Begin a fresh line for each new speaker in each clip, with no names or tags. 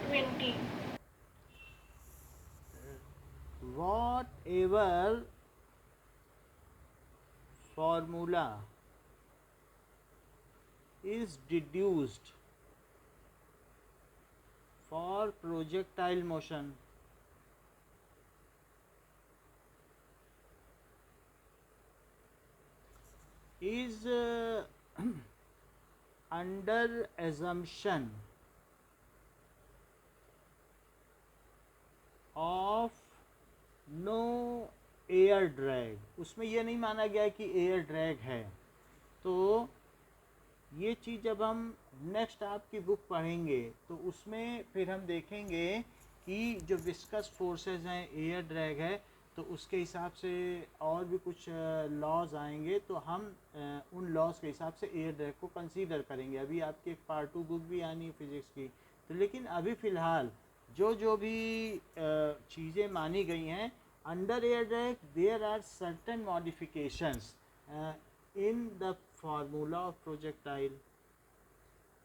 20.
Whatever formula is deduced for projectile motion is under assumption of no air drag. उसमें यह नहीं माना गया कि एयर ड्रैग है। तो ये चीज़ जब हम नेक्स्ट आपकी बुक पढ़ेंगे तो उसमें फिर हम देखेंगे कि जो विस्कस फोर्सेस हैं, एयर ड्रैग है, तो उसके हिसाब से और भी कुछ लॉज आएंगे, तो हम उन लॉज के हिसाब से एयर ड्रैग को कंसीडर करेंगे। अभी आपकी एक पार्ट 2 बुक भी आनी है फिज़िक्स की। तो लेकिन अभी फ़िलहाल जो जो भी चीज़ें मानी गई हैं under air drag, there are certain modifications in the formula of projectile.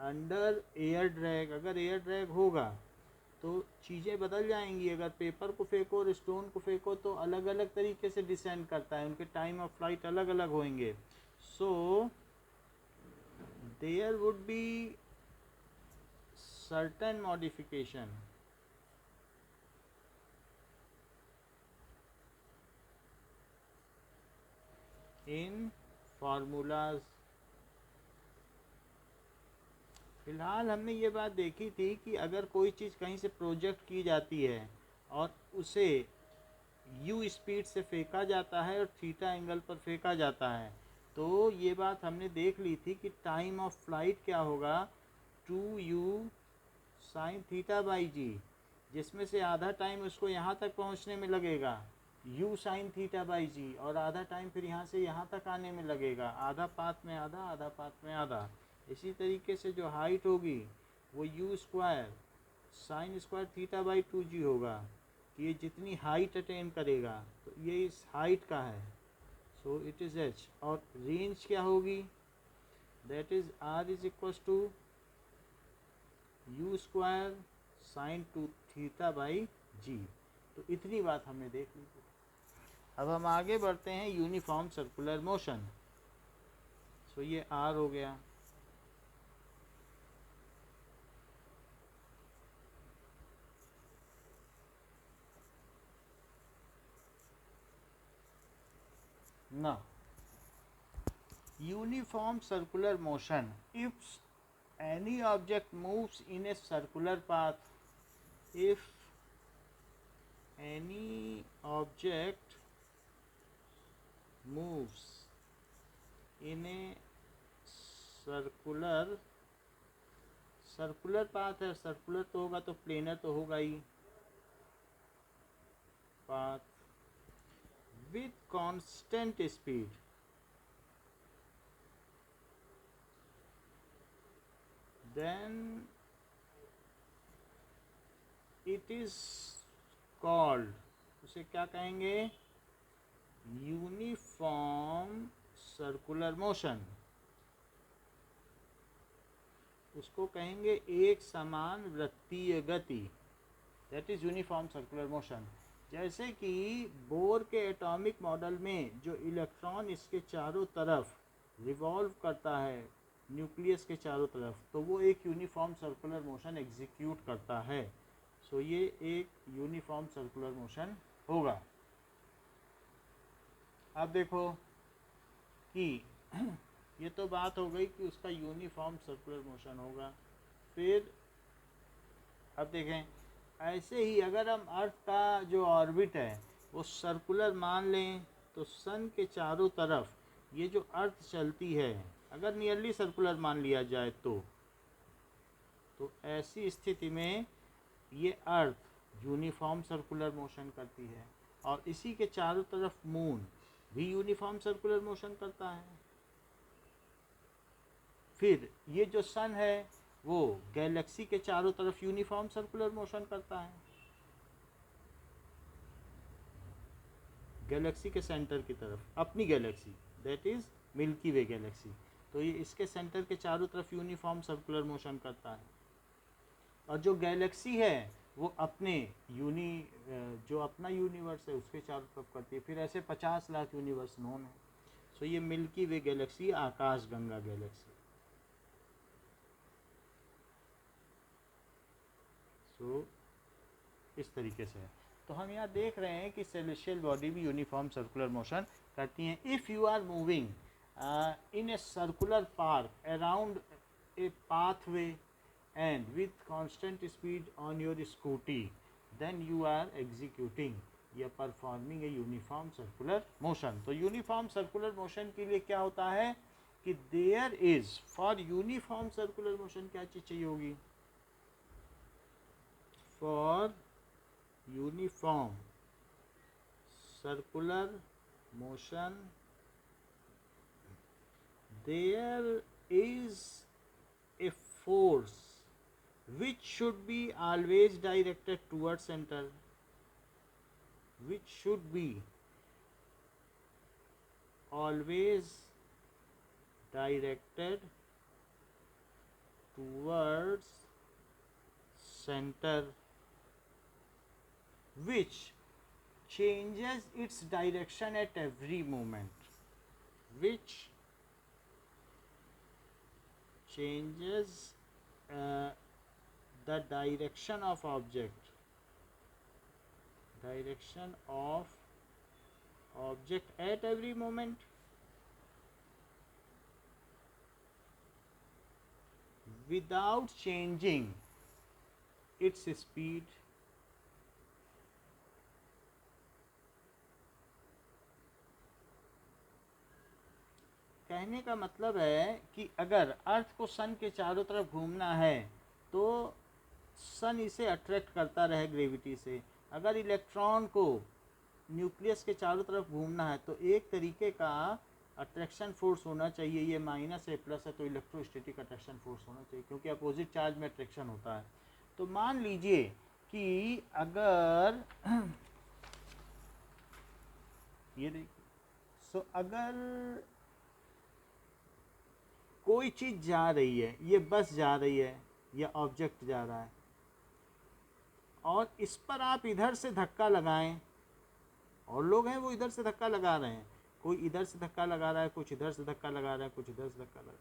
Under air drag, अगर एयर ड्रैग होगा तो चीज़ें बदल जाएंगी। अगर पेपर को फेंको और स्टोन को फेंको तो अलग अलग तरीके से डिसेंड करता है, उनके टाइम ऑफ फ्लाइट अलग अलग होंगे। So there would be certain modification in formulas. फिलहाल हमने ये बात देखी थी कि अगर कोई चीज़ कहीं से प्रोजेक्ट की जाती है और उसे यू स्पीड से फेंका जाता है और थीटा एंगल पर फेंका जाता है, तो ये बात हमने देख ली थी कि टाइम ऑफ फ्लाइट क्या होगा, 2u साइन थीटा बाई जी, जिसमें से आधा टाइम उसको यहाँ तक पहुँचने में लगेगा u साइन थीटा बाई जी, और आधा टाइम फिर यहाँ से यहाँ तक आने में लगेगा, आधा पाथ में आधा, आधा पाथ में आधा। इसी तरीके से जो हाइट होगी वो you square sine square theta by 2g होगा, कि ये जितनी हाइट अटेन करेगा तो ये इस हाइट का है। So it is h। और रेंज क्या होगी, that is r is equal to u square sine 2 theta by g. तो इतनी बात हमने देख ली थी। अब हम आगे बढ़ते हैं यूनिफॉर्म सर्कुलर मोशन। सो ये r हो गया। ना uniform circular motion, if any object moves in a circular path, if any object moves in a circular path है, सर्कुलर तो होगा तो प्लेनर तो होगा ही, path with constant speed, then it is called, उसे क्या कहेंगे, यूनिफॉर्म सर्कुलर मोशन। उसको कहेंगे एक समान वृत्तीय गति, that is uniform circular motion. जैसे कि बोर के एटॉमिक मॉडल में जो इलेक्ट्रॉन इसके चारों तरफ रिवॉल्व करता है, न्यूक्लियस के चारों तरफ, तो वो एक यूनिफॉर्म सर्कुलर मोशन एग्जीक्यूट करता है। सो ये एक यूनिफॉर्म सर्कुलर मोशन होगा। अब देखो कि ये तो बात हो गई कि उसका यूनिफॉर्म सर्कुलर मोशन होगा। फिर अब देखें, ऐसे ही अगर हम अर्थ का जो ऑर्बिट है वो सर्कुलर मान लें, तो सन के चारों तरफ ये जो अर्थ चलती है, अगर नियरली सर्कुलर मान लिया जाए तो ऐसी स्थिति में ये अर्थ यूनिफॉर्म सर्कुलर मोशन करती है, और इसी के चारों तरफ मून भी यूनिफॉर्म सर्कुलर मोशन करता है। फिर ये जो सन है वो गैलेक्सी के चारों तरफ यूनिफॉर्म सर्कुलर मोशन करता है, गैलेक्सी के सेंटर की तरफ, अपनी Galaxy that is milky way Galaxy, तो ये इसके सेंटर के चारों तरफ यूनिफॉर्म सर्कुलर मोशन करता है। और जो गैलेक्सी है वो अपने जो अपना यूनिवर्स है उसके चारों तरफ करती है। फिर ऐसे 50 लाख यूनिवर्स नोन है। सो ये मिल्की वे गैलेक्सी, आकाश गंगा गैलेक्सी। सो इस तरीके से है। तो हम यहाँ देख रहे हैं कि सेलेस्टियल बॉडी भी यूनिफॉर्म सर्कुलर मोशन करती हैं। If you are moving in a circular park around a pathway and with constant speed on your scooty, then you are executing या performing a uniform circular motion। तो uniform circular motion के लिए क्या होता है कि there is for uniform circular motion क्या चीज़ चाहिए होगी? For uniform circular motion there is a force which should be always directed towards center, which should be always directed towards center, which changes its direction at every moment, which changes the direction of object at every moment without changing its speed, कहने का मतलब है कि अगर अर्थ को सन के चारों तरफ घूमना है तो सन इसे अट्रैक्ट करता रहे ग्रेविटी से। अगर इलेक्ट्रॉन को न्यूक्लियस के चारों तरफ घूमना है तो एक तरीके का अट्रैक्शन फोर्स होना चाहिए। ये माइनस है प्लस है तो इलेक्ट्रोस्टैटिक अट्रैक्शन फोर्स होना चाहिए, क्योंकि अपोजिट चार्ज में अट्रैक्शन होता है। तो मान लीजिए कि अगर ये देखिए, अगर कोई चीज़ जा रही है, ये बस जा रही है या ऑब्जेक्ट जा रहा है, और इस पर आप इधर से धक्का लगाएं, और लोग हैं वो इधर से धक्का लगा रहे हैं, कोई इधर से धक्का लगा रहा है, कुछ इधर से धक्का लगा रहा है, कुछ इधर से धक्का लगा रहा है।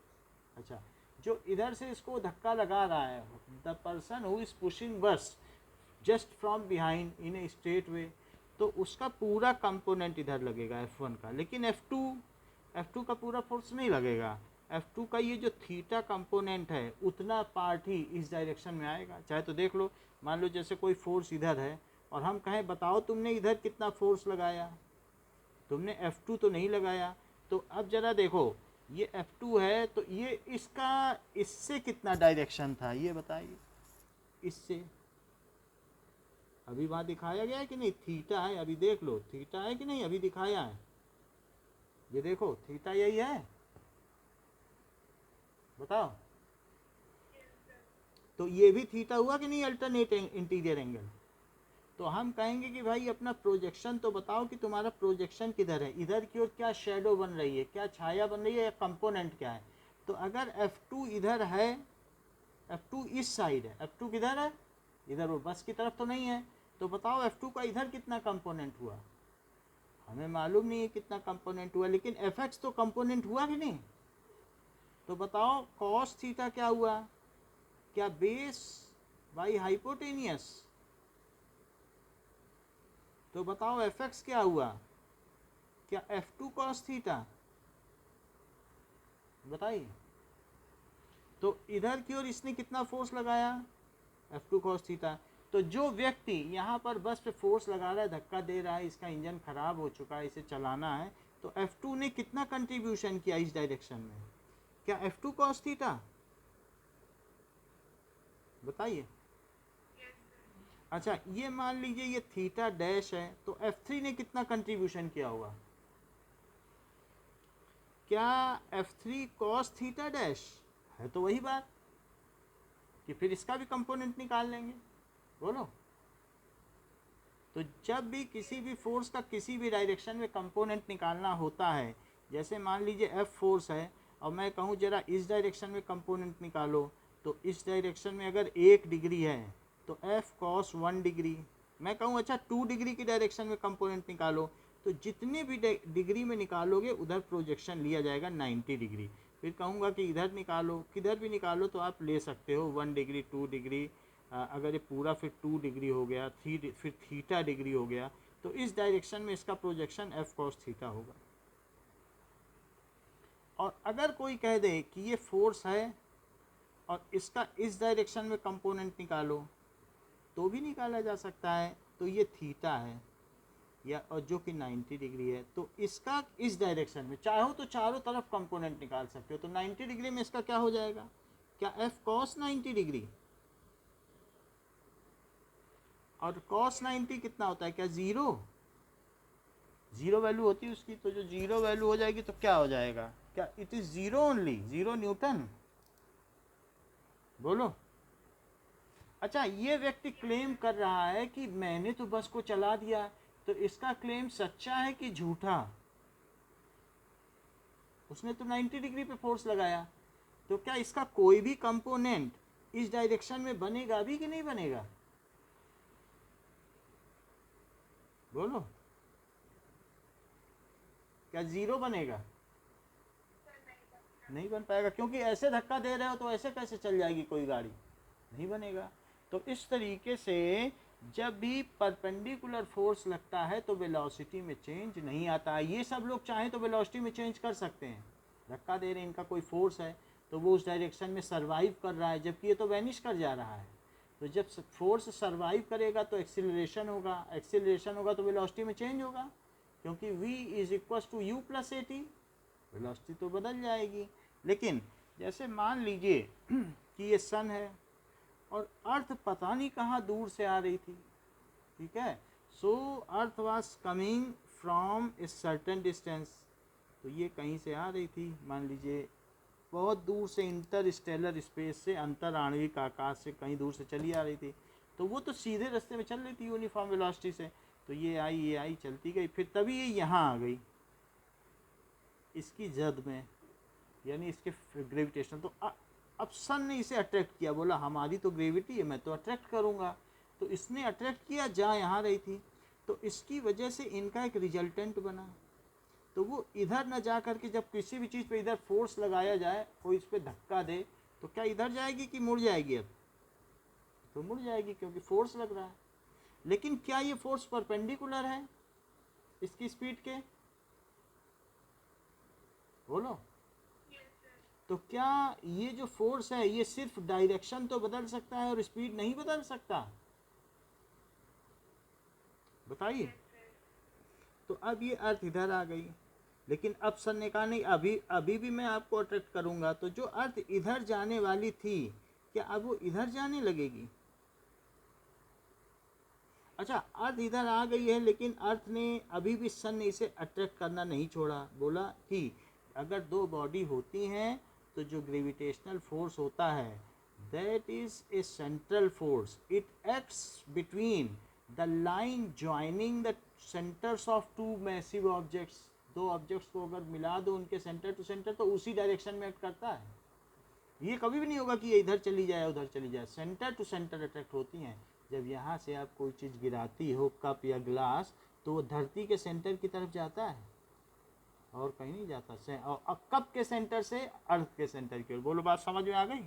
अच्छा, जो इधर से इसको धक्का लगा रहा है, the person who is pushing bus just from behind in a straight way, तो उसका पूरा कंपोनेंट इधर लगेगा F1 का, लेकिन F2 का पूरा फोर्स नहीं लगेगा। F2 का ये जो थीटा कंपोनेंट है उतना पार्ट ही इस डायरेक्शन में आएगा। चाहे तो देख लो, मान लो जैसे कोई फोर्स इधर है और हम कहें बताओ तुमने इधर कितना फोर्स लगाया, तुमने F2 तो नहीं लगाया। तो अब ज़रा देखो, ये F2 है तो ये इसका इससे कितना डायरेक्शन था ये बताइए। इससे अभी वहाँ दिखाया गया है कि नहीं, थीटा है, अभी देख लो थीटा है कि नहीं, अभी दिखाया है, ये देखो थीटा यही है, बताओ। तो ये भी थीटा हुआ कि नहीं, अल्टरनेट इंटीरियर एंगल। तो हम कहेंगे कि भाई अपना प्रोजेक्शन तो बताओ कि तुम्हारा प्रोजेक्शन किधर है, इधर की ओर क्या शेडो बन रही है, क्या छाया बन रही है, या कंपोनेंट क्या है। तो अगर F2 इधर है, F2 इस साइड है, F2 किधर है, इधर, वो बस की तरफ तो नहीं है, तो बताओ F2 का इधर कितना कंपोनेंट हुआ। हमें मालूम नहीं है कितना कंपोनेंट हुआ, लेकिन Fx तो कंपोनेंट हुआ कि नहीं। तो बताओ कॉस थीटा क्या हुआ, क्या बेस बाई हाइपोटेनियस। तो बताओ Fx क्या हुआ, क्या F2 कॉस थीटा, बताइए। तो इधर की ओर इसने कितना फोर्स लगाया, F2 कॉस थीटा। तो जो व्यक्ति यहाँ पर बस पे फोर्स लगा रहा है, धक्का दे रहा है, इसका इंजन खराब हो चुका है, इसे चलाना है, तो F2 ने कितना कंट्रीब्यूशन किया इस डायरेक्शन में, क्या F2 कॉस थीटा, बताइए। अच्छा, ये मान लीजिए ये थीटा डैश है, तो F3 ने कितना कंट्रीब्यूशन किया होगा, क्या F3 कॉस थीटा डैश है। तो वही बात कि फिर इसका भी कंपोनेंट निकाल लेंगे, बोलो। तो जब भी किसी भी फोर्स का किसी भी डायरेक्शन में कंपोनेंट निकालना होता है, जैसे मान लीजिए F फोर्स है और मैं कहूँ जरा इस डायरेक्शन में कंपोनेंट निकालो, तो इस डायरेक्शन में अगर 1 डिग्री है तो f cos 1 डिग्री। मैं कहूँ अच्छा 2 डिग्री की डायरेक्शन में कंपोनेंट निकालो, तो जितने भी डिग्री में निकालोगे उधर प्रोजेक्शन लिया जाएगा 90 डिग्री। फिर कहूँगा कि इधर निकालो, किधर भी निकालो तो आप ले सकते हो 1 डिग्री 2 डिग्री, अगर ये पूरा फिर 2 डिग्री हो गया, फिर थीटा डिग्री हो गया, तो इस डायरेक्शन में इसका प्रोजेक्शन f cos थीटा होगा। और अगर कोई कह दे कि ये फोर्स है और इसका इस डायरेक्शन में कंपोनेंट निकालो, तो भी निकाला जा सकता है। तो ये थीटा है या और जो कि 90 डिग्री है, तो इसका इस डायरेक्शन में चाहो तो चारों तरफ कंपोनेंट निकाल सकते हो। तो 90 डिग्री में इसका क्या हो जाएगा, क्या f cos 90 डिग्री, और cos 90 कितना होता है, क्या जीरो वैल्यू होती है उसकी। तो जो जीरो वैल्यू हो जाएगी तो क्या हो जाएगा, क्या it is zero only, 0 Newton. बोलो। अच्छा, ये व्यक्ति क्लेम कर रहा है कि मैंने तो बस को चला दिया, तो इसका क्लेम सच्चा है कि झूठा। उसने तो 90 डिग्री पे फोर्स लगाया, तो क्या इसका कोई भी कंपोनेंट इस डायरेक्शन में बनेगा भी कि नहीं बनेगा, बोलो। क्या जीरो बनेगा, नहीं बन पाएगा, क्योंकि ऐसे धक्का दे रहे हो तो ऐसे कैसे चल जाएगी कोई गाड़ी, नहीं बनेगा। तो इस तरीके से जब भी परपेंडिकुलर फोर्स लगता है तो वेलोसिटी में चेंज नहीं आता है। ये सब लोग चाहें तो वेलोसिटी में चेंज कर सकते हैं, धक्का दे रहे हैं, इनका कोई फोर्स है तो वो उस डायरेक्शन में सर्वाइव कर रहा है, जबकि ये तो वैनिश कर जा रहा है। तो जब फोर्स सर्वाइव करेगा तो एक्सीलरेशन होगा, एक्सीलरेशन होगा तो वेलोसिटी में चेंज होगा, क्योंकि v is equal to U plus A T, velocity तो बदल जाएगी। लेकिन जैसे मान लीजिए कि ये सन है और अर्थ पता नहीं कहाँ दूर से आ रही थी, ठीक है। So earth was coming from a certain distance, तो ये कहीं से आ रही थी, मान लीजिए बहुत दूर से, इंटर स्टेलर स्पेस से, अंतर आणविक आकाश से कहीं दूर से चली आ रही थी। तो वो तो सीधे रास्ते में चल रही थी यूनिफॉर्म वेलोसिटी से, तो ये आई चलती गई, फिर तभी ये यहाँ आ गई इसकी जद में, यानी इसके ग्रेविटेशन। तो अब सन ने इसे अट्रैक्ट किया, बोला हमारी तो ग्रेविटी है, मैं तो अट्रैक्ट करूँगा, तो इसने अट्रैक्ट किया, जा यहाँ रही थी, तो इसकी वजह से इनका एक रिजल्टेंट बना। तो वो इधर न जा करके जब किसी भी चीज़ पे इधर फोर्स लगाया जाए, कोई इस पर धक्का दे, तो क्या इधर जाएगी कि मुड़ जाएगी, अब तो मुड़ जाएगी क्योंकि फोर्स लग रहा है। लेकिन क्या ये फोर्स परपेंडिकुलर है इसकी स्पीड के, बोलो। तो क्या ये जो फोर्स है ये सिर्फ डायरेक्शन तो बदल सकता है और स्पीड नहीं बदल सकता, बताइए। तो अब ये अर्थ इधर आ गई, लेकिन अब सन ने कहा नहीं, अभी भी मैं आपको अट्रैक्ट करूंगा। तो जो अर्थ इधर जाने वाली थी, क्या अब वो इधर जाने लगेगी। अच्छा, अर्थ इधर आ गई है, लेकिन अर्थ ने अभी भी सन ने इसे अट्रैक्ट करना नहीं छोड़ा। बोला कि अगर दो बॉडी होती हैं तो जो ग्रेविटेशनल फोर्स होता है that is a central force, it acts between the line joining the centers of two massive objects. दो ऑब्जेक्ट्स को अगर मिला दो उनके सेंटर टू सेंटर, तो उसी डायरेक्शन में एक्ट करता है। ये कभी भी नहीं होगा कि ये इधर चली जाए उधर चली जाए, सेंटर टू सेंटर अट्रैक्ट होती हैं। जब यहाँ से आप कोई चीज़ गिराती हो, कप या ग्लास, तो वो धरती के सेंटर की तरफ जाता है और कहीं नहीं जाता। और कप के सेंटर से अर्थ के सेंटर की ओर। बोलो, बात समझ में आ गई।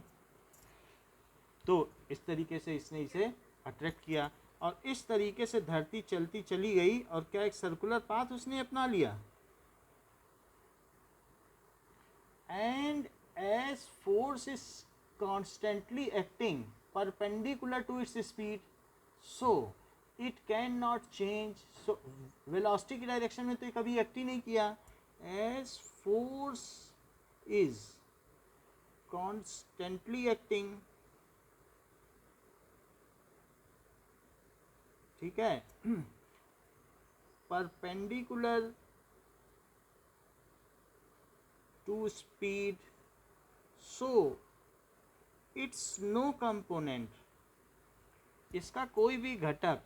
तो इस तरीके से इसने इसे अट्रैक्ट किया और इस तरीके से धरती चलती चली गई, और क्या एक सर्कुलर पाथ उसने अपना लिया। And as force is constantly acting perpendicular to its speed, so it can not change. So velocity की डायरेक्शन में तो कभी एक्ट ही नहीं किया। As force is constantly acting, ठीक है, perpendicular to speed, so it's no component, इसका कोई भी घटक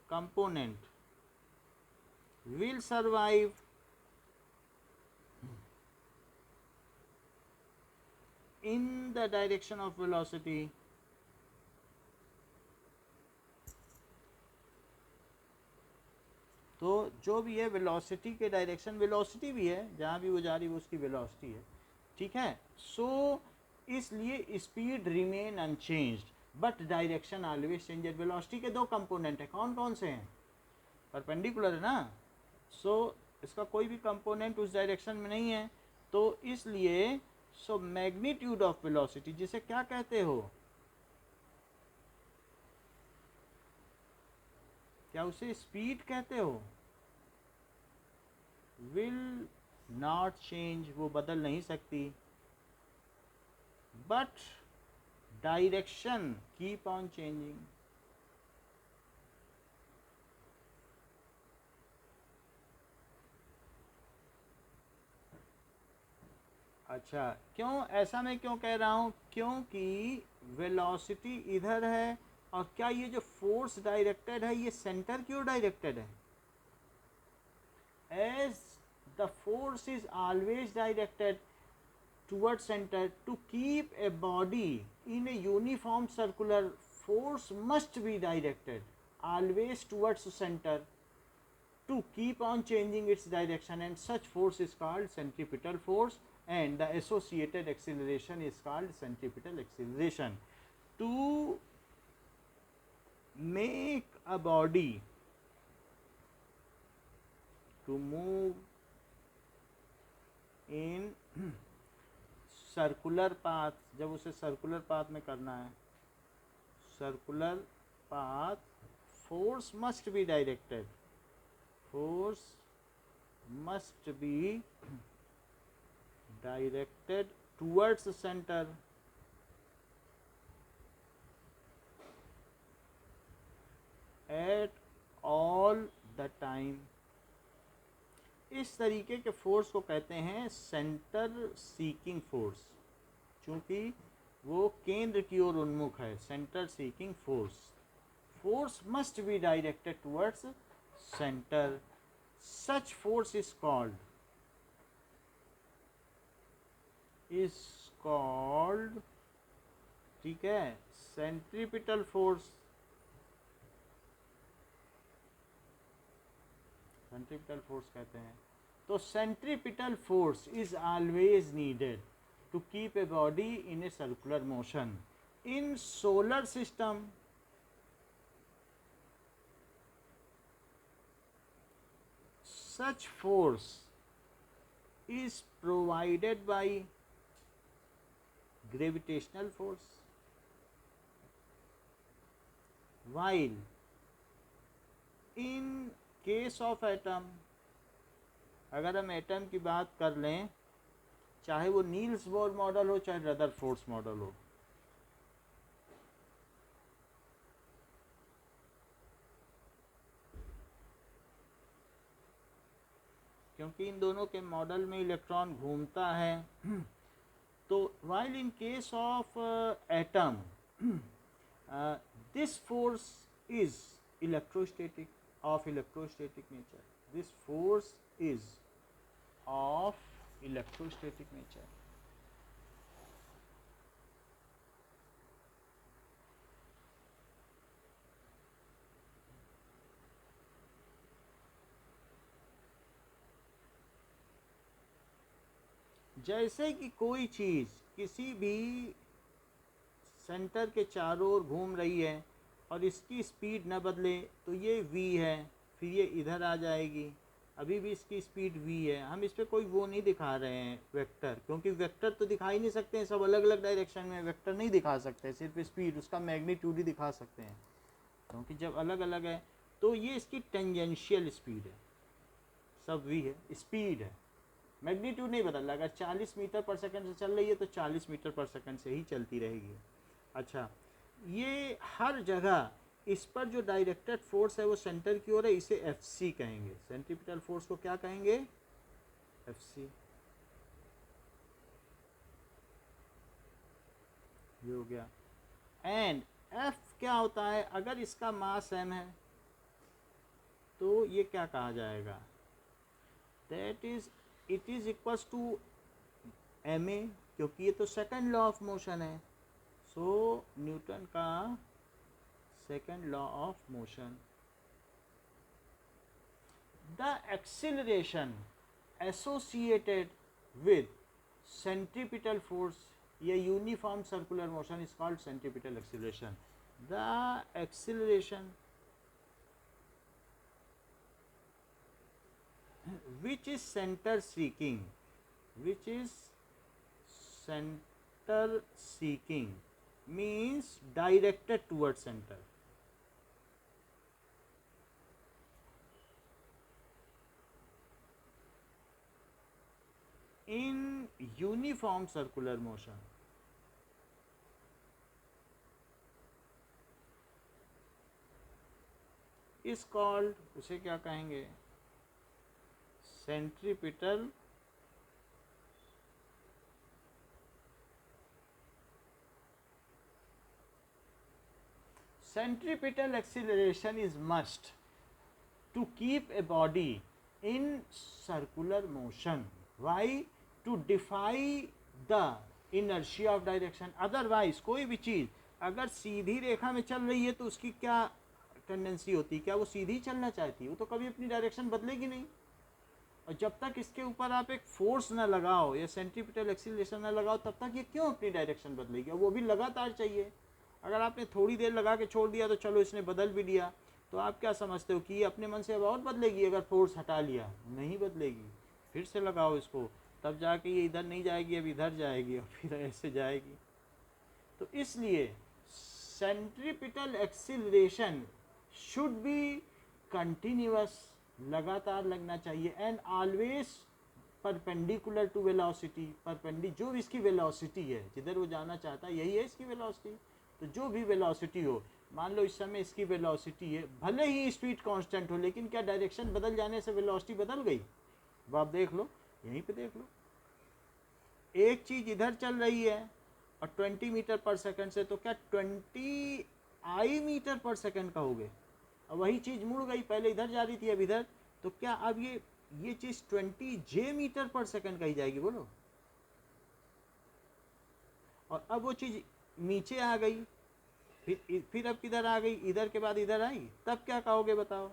component will survive, in the direction of velocity. तो जो भी है वेलोसिटी के डायरेक्शन, वेलोसिटी भी है जहाँ भी वो जा रही है वो उसकी वेलोसिटी है, ठीक है। सो इसलिए speed remain unchanged but direction always changed. Velocity के दो कंपोनेंट हैं, कौन कौन से हैं? परपेंडिकुलर है ना, सो इसका कोई भी कंपोनेंट उस डायरेक्शन में नहीं है, तो इसलिए सो मैग्नीट्यूड ऑफ वेलोसिटी, जिसे क्या कहते हो, क्या उसे स्पीड कहते हो, विल नॉट चेंज, वो बदल नहीं सकती, but direction keep on changing. अच्छा, क्यों ऐसा मैं क्यों कह रहा हूँ? क्योंकि वेलोसिटी इधर है, और क्या ये जो फोर्स डायरेक्टेड है ये सेंटर की ओर डायरेक्टेड है? As the force is always directed towards center, to keep a body in a uniform circular, force must be directed always towards center to keep on changing its direction, and such force is called centripetal force, and the associated acceleration is called centripetal acceleration. To make a body to move in circular path, जब उसे circular path में करना है, circular path, force must be directed, force must be directed towards centre, at all the time. इस तरीके के force को कहते हैं सेंटर सीकिंग फोर्स, क्योंकि वो केंद्र की ओर उन्मुख है, center seeking force. Force must be directed towards center, such force is called, ठीक है, सेंट्रीपिटल फोर्स, सेंट्रीपिटल फोर्स कहते हैं। तो centripetal force is always needed to keep a body in a circular motion. In solar system such force is provided by gravitational force, while in case of atom, अगर हम atom की बात कर लें, चाहे वो नील्स बोर मॉडल हो चाहे रदरफोर्ड मॉडल हो, क्योंकि इन दोनों के मॉडल में इलेक्ट्रॉन घूमता है, तो while in case of atom this force is electrostatic, of electrostatic nature, this force is of electrostatic nature. जैसे कि कोई चीज़ किसी भी सेंटर के चारों ओर घूम रही है और इसकी स्पीड न बदले, तो ये v है, फिर ये इधर आ जाएगी, अभी भी इसकी स्पीड v है। हम इस पर कोई वो नहीं दिखा रहे हैं वेक्टर, क्योंकि वेक्टर तो दिखा ही नहीं सकते हैं, सब अलग अलग डायरेक्शन में वेक्टर नहीं दिखा सकते, सिर्फ स्पीड, उसका मैग्नीट्यूड ही दिखा सकते हैं, क्योंकि जब अलग अलग है तो ये इसकी टेंजेंशियल स्पीड है, सब v है, स्पीड है, मैग्नीट्यूड नहीं बदल रहा। अगर 40 मीटर पर सेकंड से चल रही है तो 40 मीटर पर सेकंड से ही चलती रहेगी। अच्छा, ये हर जगह इस पर जो डायरेक्टेड फोर्स है वो सेंटर की ओर है, इसे एफसी कहेंगे। सेंट्रीपिटल फोर्स को क्या कहेंगे? एफसी। ये हो गया। एंड एफ क्या होता है? अगर इसका मास m है तो ये क्या कहा जाएगा? That is it is equals to ma, क्योंकि ये तो सेकंड लॉ ऑफ मोशन है। सो न्यूटन का second law of motion, the acceleration associated with centripetal force या uniform circular motion is called centripetal acceleration. The acceleration which is center seeking, which is center seeking means directed towards center. In uniform circular motion is called, उसे क्या कहेंगे, centripetal centripetal acceleration is must to keep a body in circular motion. Why? To defy the inertia of direction. Otherwise कोई भी चीज़ अगर सीधी रेखा में चल रही है तो उसकी क्या टेंडेंसी होती है, क्या वो सीधी चलना चाहती है? वो तो कभी अपनी डायरेक्शन बदलेगी नहीं। और जब तक इसके ऊपर आप एक फोर्स ना लगाओ या सेंट्रीपिटल एक्सीलरेशन ना लगाओ तब तक ये क्यों अपनी डायरेक्शन बदलेगी? वो भी लगातार चाहिए। अगर आपने थोड़ी देर लगा के छोड़ दिया तो चलो इसने बदल भी दिया, तो आप क्या समझते हो कि ये अपने मन से अब और बदलेगी? अगर फोर्स हटा लिया नहीं बदलेगी। फिर से लगाओ इसको, तब जाके ये इधर नहीं जाएगी, अब इधर जाएगी और फिर ऐसे जाएगी। तो इसलिए centripetal acceleration should be continuous, लगातार लगना चाहिए, and always perpendicular to velocity. जो भी इसकी वेलोसिटी है, जिधर वो जाना चाहता है यही है इसकी वेलोसिटी। तो जो भी वेलोसिटी हो, मान लो इस समय इसकी वेलोसिटी है, भले ही स्पीड कांस्टेंट हो, लेकिन क्या डायरेक्शन बदल जाने से वेलोसिटी बदल गई? वो आप देख लो, यहीं पे देख लो। एक चीज़ इधर चल रही है और 20 मीटर पर सेकंड से, तो क्या 20 आई मीटर पर सेकंड का हो गए? और वही चीज़ मुड़ गई, पहले इधर जा रही थी अब इधर, तो क्या अब ये चीज़ 20 जे मीटर पर सेकंड कही जाएगी? बोलो। और अब वो चीज़ नीचे आ गई, फिर अब किधर आ गई? इधर के बाद इधर आई, तब क्या कहोगे बताओ?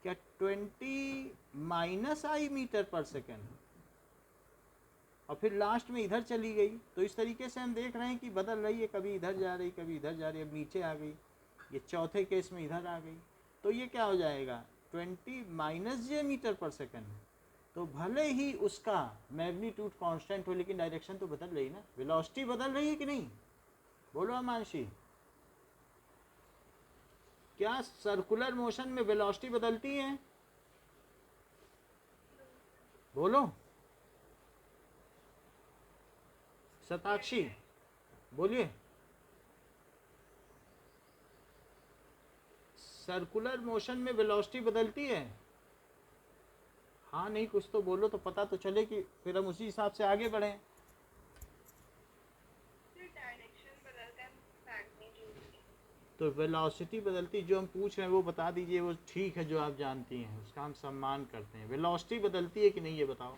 क्या 20 माइनस आई मीटर पर सेकंड, और फिर लास्ट में इधर चली गई। तो इस तरीके से हम देख रहे हैं कि बदल रही है, कभी इधर जा रही, कभी इधर जा रही, अब नीचे आ गई, ये चौथे केस में इधर आ गई। तो ये क्या हो जाएगा? 20 माइनस जे मीटर पर सेकंड। तो भले ही उसका मैग्नीट्यूड कांस्टेंट हो, लेकिन डायरेक्शन तो बदल रही ना, वेलोसिटी बदल रही है कि नहीं? बोलो अमांशी, क्या सर्कुलर मोशन में वेलोसिटी बदलती है? बोलो शताक्षी, बोलिए। सर्कुलर मोशन में वेलोसिटी बदलती है? हाँ नहीं कुछ तो बोलो, तो पता तो चले कि फिर हम उसी हिसाब से आगे बढ़ें। तो वेलोसिटी बदलती, जो हम पूछ रहे हैं वो बता दीजिए। वो ठीक है जो आप जानती हैं, उसका हम सम्मान करते हैं। वेलोसिटी बदलती है कि नहीं ये बताओ।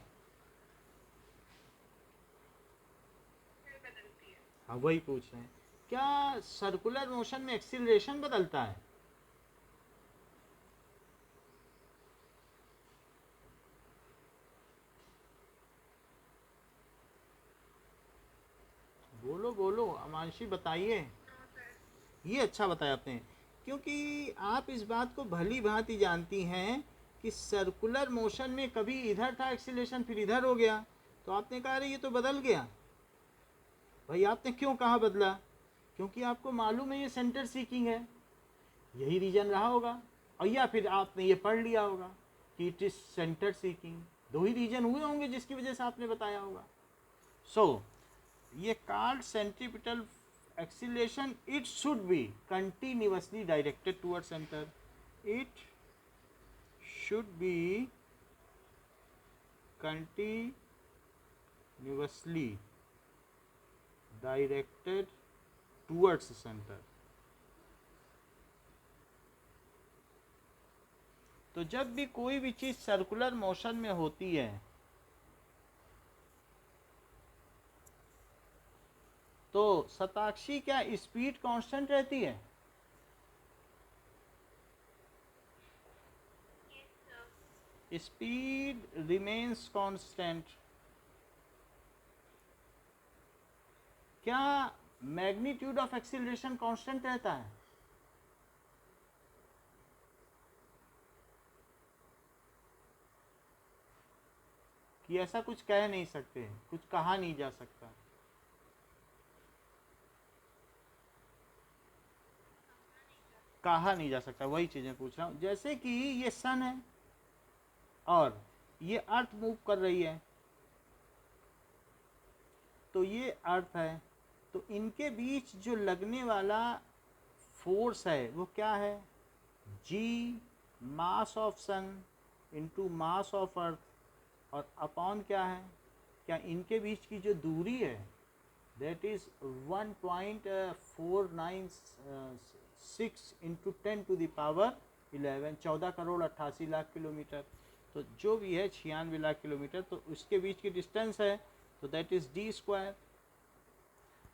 हाँ वही पूछ रहे हैं, क्या सर्कुलर मोशन में एक्सीलरेशन बदलता है? बोलो बोलो अमांशी, बताइए। ये अच्छा बताया आपने, क्योंकि आप इस बात को भली भांति जानती हैं कि सर्कुलर मोशन में कभी इधर था एक्सीलरेशन, फिर इधर हो गया, तो आपने कहा अरे ये तो बदल गया। भाई आपने क्यों कहा बदला? क्योंकि आपको मालूम है ये सेंटर सीकिंग है, यही रीजन रहा होगा। और या फिर आपने ये पढ़ लिया होगा कि इट इज सेंटर सीकिंग। दो ही रीजन हुए होंगे जिसकी वजह से आपने बताया होगा। सो ये called centripetal acceleration, it should be continuously directed towards center. It should be continuously directed towards center. तो जब भी कोई भी चीज सर्कुलर मोशन में होती है शताक्षी क्या स्पीड कांस्टेंट रहती है? Speed remains constant. क्या मैग्नीट्यूड ऑफ एक्सीलरेशन कांस्टेंट रहता है? कि ऐसा कुछ कह नहीं सकते, कुछ कहा नहीं जा सकता। कहा नहीं जा सकता, वही चीजें पूछ रहा हूं। जैसे कि ये सन है और ये अर्थ मूव कर रही है, तो ये अर्थ है, तो इनके बीच जो लगने वाला फोर्स है वो क्या है? G mass of sun into mass of earth, और अपॉन क्या है? क्या इनके बीच की जो दूरी है दैट इज 1.496 इंटू 10⁻11, 14,88,00,000 किलोमीटर। तो जो भी है 96 लाख किलोमीटर, तो उसके बीच की डिस्टेंस है, तो दैट इज डी स्क्वायर।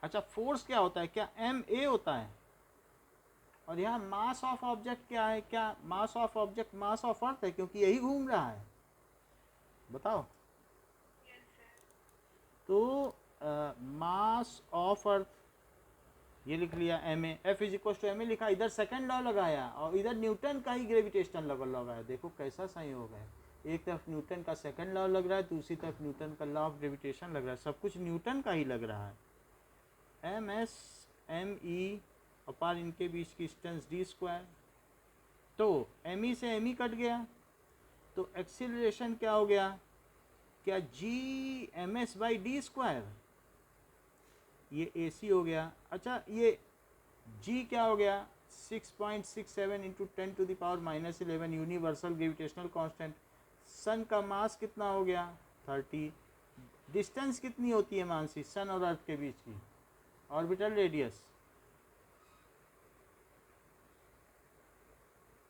अच्छा, फोर्स क्या होता है? क्या एम ए होता है? और यहाँ मास ऑफ ऑब्जेक्ट क्या है? क्या mass of object mass of अर्थ है, क्योंकि यही घूम रहा है। बताओ। तो मास ऑफ अर्थ ये लिख लिया M A, F is equal to M A लिखा, इधर सेकंड लॉ लगाया और इधर न्यूटन का ही ग्रेविटेशनल लॉ लगाया। देखो कैसा संयोग है, एक तरफ न्यूटन का सेकंड लॉ लग रहा है, दूसरी तरफ न्यूटन का लॉ ऑफ ग्रेविटेशन लग रहा है, सब कुछ न्यूटन का ही लग रहा है। एम एस एम ई अपार इनके बीच की डिस्टेंस डी स्क्वायर, तो एम ई से एम ई कट गया, तो एक्सीलरेशन क्या हो गया? क्या G M S by D square, ये ए सी हो गया। अच्छा, ये जी क्या हो गया? 6.67 इंटू 10⁻⁻11 यूनिवर्सल ग्रेविटेशनल कांस्टेंट। सन का मास कितना हो गया? 30। डिस्टेंस कितनी होती है मानसी सन और अर्थ के बीच की? ऑर्बिटल रेडियस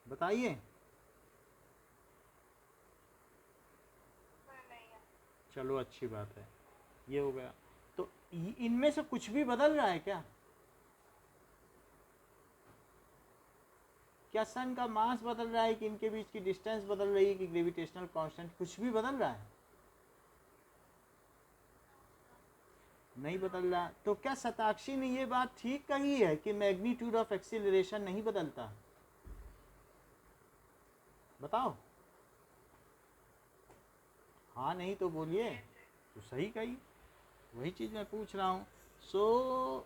बताइए। चलो अच्छी बात है, ये हो गया। तो इनमें से कुछ भी बदल रहा है क्या? क्या सन का मास बदल रहा है, कि इनके बीच की डिस्टेंस बदल रही है, कि ग्रेविटेशनल कांस्टेंट कुछ भी बदल रहा है? नहीं बदल रहा। तो क्या शताक्षी ने ये बात ठीक कही है कि मैग्नीट्यूड ऑफ एक्सीलरेशन नहीं बदलता? बताओ। हाँ नहीं तो बोलिए। तो सही कही, वही चीज मैं पूछ रहा हूँ। So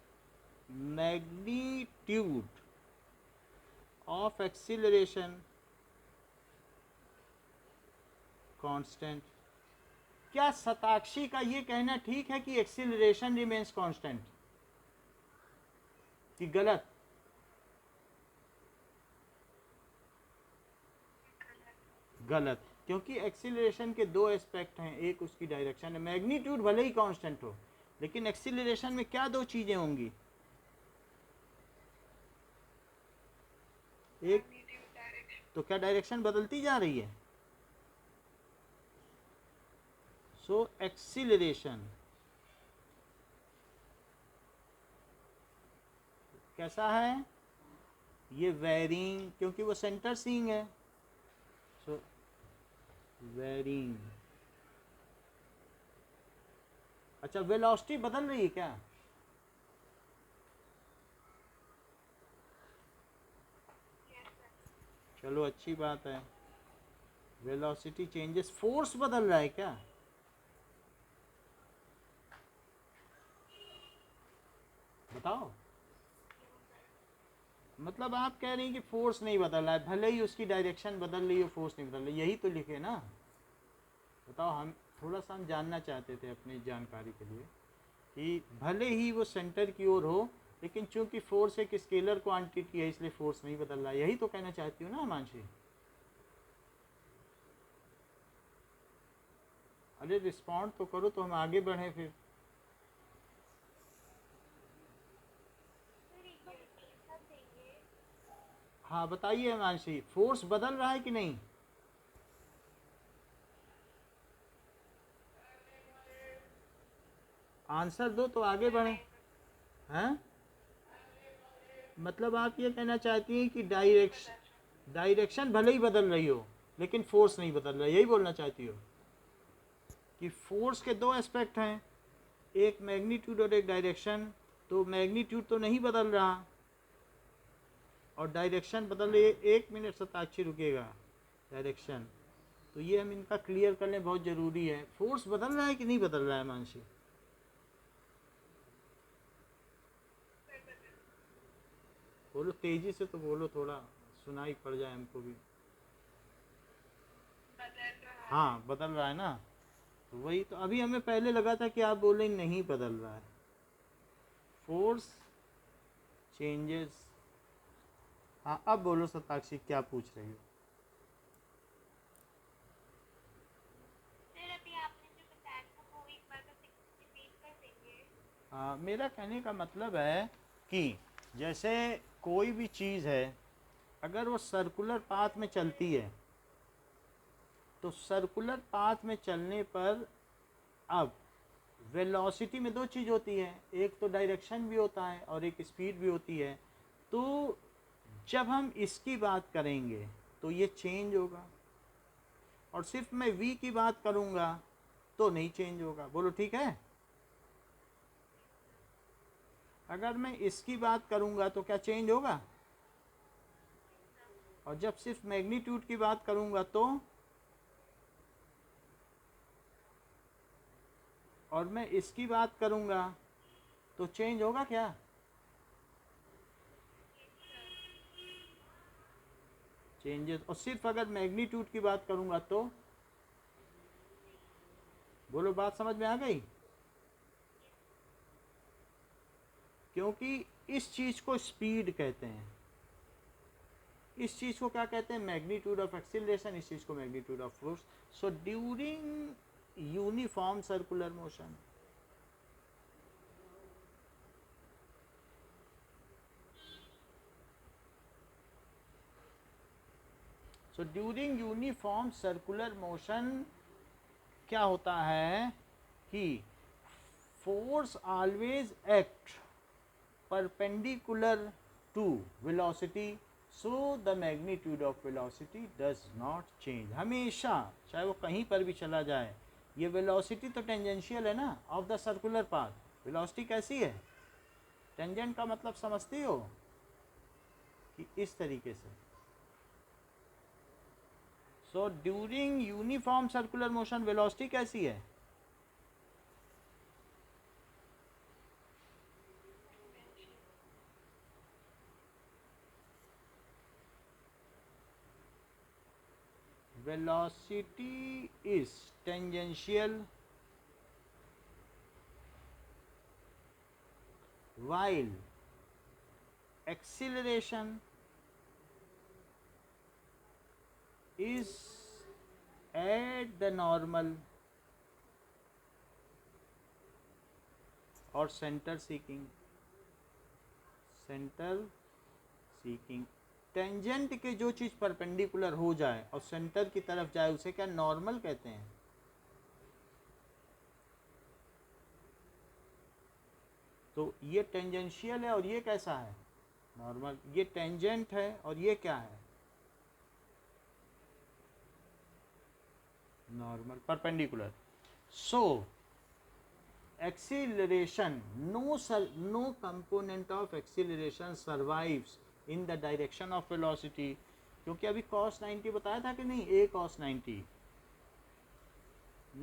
magnitude of acceleration constant. क्या शताक्षी का ये कहना ठीक है कि एक्सीलरेशन रिमेन्स कांस्टेंट, कि गलत? गलत, क्योंकि एक्सीलरेशन के दो एस्पेक्ट हैं, एक उसकी डायरेक्शन है। मैग्नीट्यूड भले ही कांस्टेंट हो, लेकिन एक्सीलरेशन में क्या दो चीजें होंगी? एक तो क्या डायरेक्शन बदलती जा रही है? सो एक्सीलरेशन कैसा है? ये वेरिंग, क्योंकि वो सेंटर सीइंग है, सो वेरिंग। अच्छा, वेलोसिटी बदल रही है क्या? चलो अच्छी बात है, वेलोसिटी चेंजेस। फोर्स बदल रहा है क्या? बताओ। मतलब आप कह रही हैं कि फोर्स नहीं बदल रहा है, भले ही उसकी डायरेक्शन बदल रही हो, फोर्स नहीं बदल रही, यही तो लिखे ना। बताओ, हम थोड़ा सा हम जानना चाहते थे अपनी जानकारी के लिए कि भले ही वो सेंटर की ओर हो, लेकिन चूंकि फोर्स एक स्केलर क्वांटिटी है, इसलिए फोर्स नहीं बदल रहा है, यही तो कहना चाहती हूँ ना मानसी? अरे रिस्पॉन्ड तो करो, तो हम आगे बढ़ें फिर। हाँ बताइए मानसी, फोर्स बदल रहा है कि नहीं? आंसर दो तो आगे बढ़ें। हैं? मतलब आप ये कहना चाहती हैं कि डायरेक्शन भले ही बदल रही हो लेकिन फोर्स नहीं बदल रहा, यही बोलना चाहती हो कि फोर्स के दो एस्पेक्ट हैं, एक मैग्नीट्यूड और एक डायरेक्शन। तो मैग्नीट्यूड तो नहीं बदल रहा और डायरेक्शन बदल रही है। 1 मिनट सताक्षी रुकेगा, डायरेक्शन। तो ये हम इनका क्लियर कर लें, बहुत ज़रूरी है। फोर्स बदल रहा है कि नहीं बदल रहा है मानसी? बोलो तेजी से, तो बोलो, थोड़ा सुनाई पड़ जाए हमको भी। हाँ बदल रहा है ना, तो वही तो अभी हमें पहले लगा था कि आप बोले नहीं बदल रहा है। Force changes. हाँ अब बोलो सताक्षी, क्या पूछ रही हो? मेरा कहने का मतलब है कि जैसे कोई भी चीज़ है, अगर वो सर्कुलर पाथ में चलती है तो सर्कुलर पाथ में चलने पर अब वेलोसिटी में दो चीज़ होती है, एक तो डायरेक्शन भी होता है और एक स्पीड भी होती है। तो जब हम इसकी बात करेंगे तो ये चेंज होगा, और सिर्फ मैं v की बात करूँगा तो नहीं चेंज होगा। बोलो ठीक है? अगर मैं इसकी बात करूँगा तो क्या चेंज होगा? और जब सिर्फ मैग्नीट्यूड की बात करूँगा तो, और मैं इसकी बात करूँगा तो चेंज होगा क्या? चेंजेस। और सिर्फ अगर मैग्नीट्यूड की बात करूँगा तो? बोलो बात समझ में आ गई? क्योंकि इस चीज़ को स्पीड कहते हैं, इस चीज़ को क्या कहते हैं? मैग्नीट्यूड ऑफ एक्सीलरेशन, इस चीज़ को magnitude of force. So during uniform circular motion, so during uniform circular motion क्या होता है कि force always act perpendicular to velocity, so the magnitude of velocity does not change. हमेशा, चाहे वो कहीं पर भी चला जाए, ये वेलोसिटी तो टेंजेंशियल है ना of the circular path. Velocity कैसी है? टेंजेंट का मतलब समझती हो कि इस तरीके से। सो during uniform circular motion velocity कैसी है? velocity is tangential while acceleration is at the normal और centre seeking. Centre seeking, tangent के जो चीज़ परपेंडिकुलर हो जाए और सेंटर की तरफ जाए उसे क्या नॉर्मल कहते हैं? तो ये टेंजेंशियल है और ये कैसा है? नॉर्मल। ये टेंजेंट है और ये क्या है? Normal, perpendicular. So acceleration, no component of acceleration survives in the direction of velocity। क्योंकि अभी cos 90 बताया था कि नहीं, a cos 90,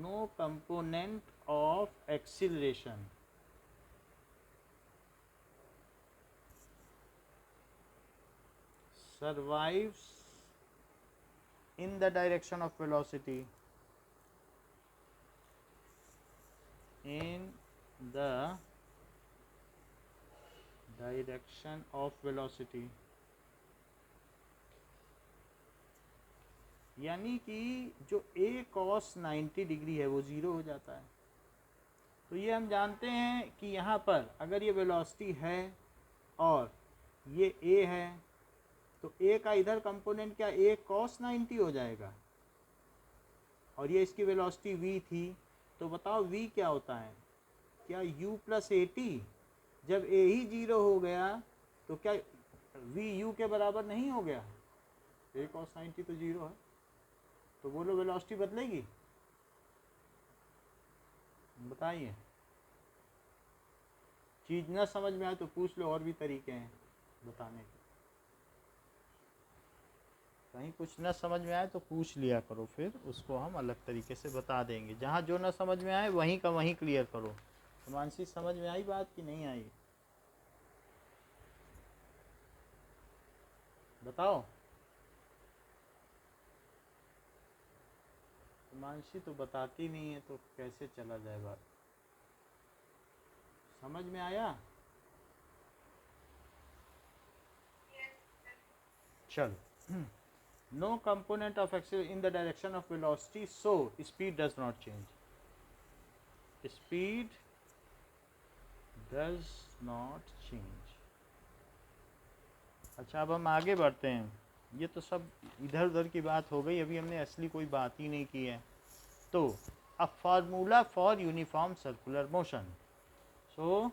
no component of acceleration survives in the direction of velocity, in the direction of velocity। यानी कि जो a cos 90 degree है वो ज़ीरो हो जाता है। तो ये हम जानते हैं कि यहाँ पर अगर ये वेलोसिटी है और ये a है तो a का इधर कंपोनेंट क्या a cos 90 हो जाएगा, और ये इसकी वेलोसिटी v थी। तो बताओ v क्या होता है? क्या u प्लस 80 जब ए ही 0 हो गया तो क्या वी यू के बराबर नहीं हो गया? ए cos 90 तो 0 है, तो बोलो वेलोसिटी बदलेगी? बताइए। चीज़ ना समझ में आए तो पूछ लो, और भी तरीके हैं बताने के। कहीं कुछ ना समझ में आए तो पूछ लिया करो, फिर उसको हम अलग तरीके से बता देंगे। जहाँ जो ना समझ में आए वहीं का वहीं क्लियर करो। तो मानसी समझ में आई बात कि नहीं आई? बताओ। मानसी तो बताती नहीं है, तो कैसे चला जाए बात? समझ में आया? चल। No component of acceleration in the direction of velocity, so speed does not change. Speed does not change. अच्छा, अब हम आगे बढ़ते हैं। ये तो सब इधर उधर की बात हो गई, अभी हमने असली कोई बात ही नहीं की है। तो a formula for uniform circular motion. So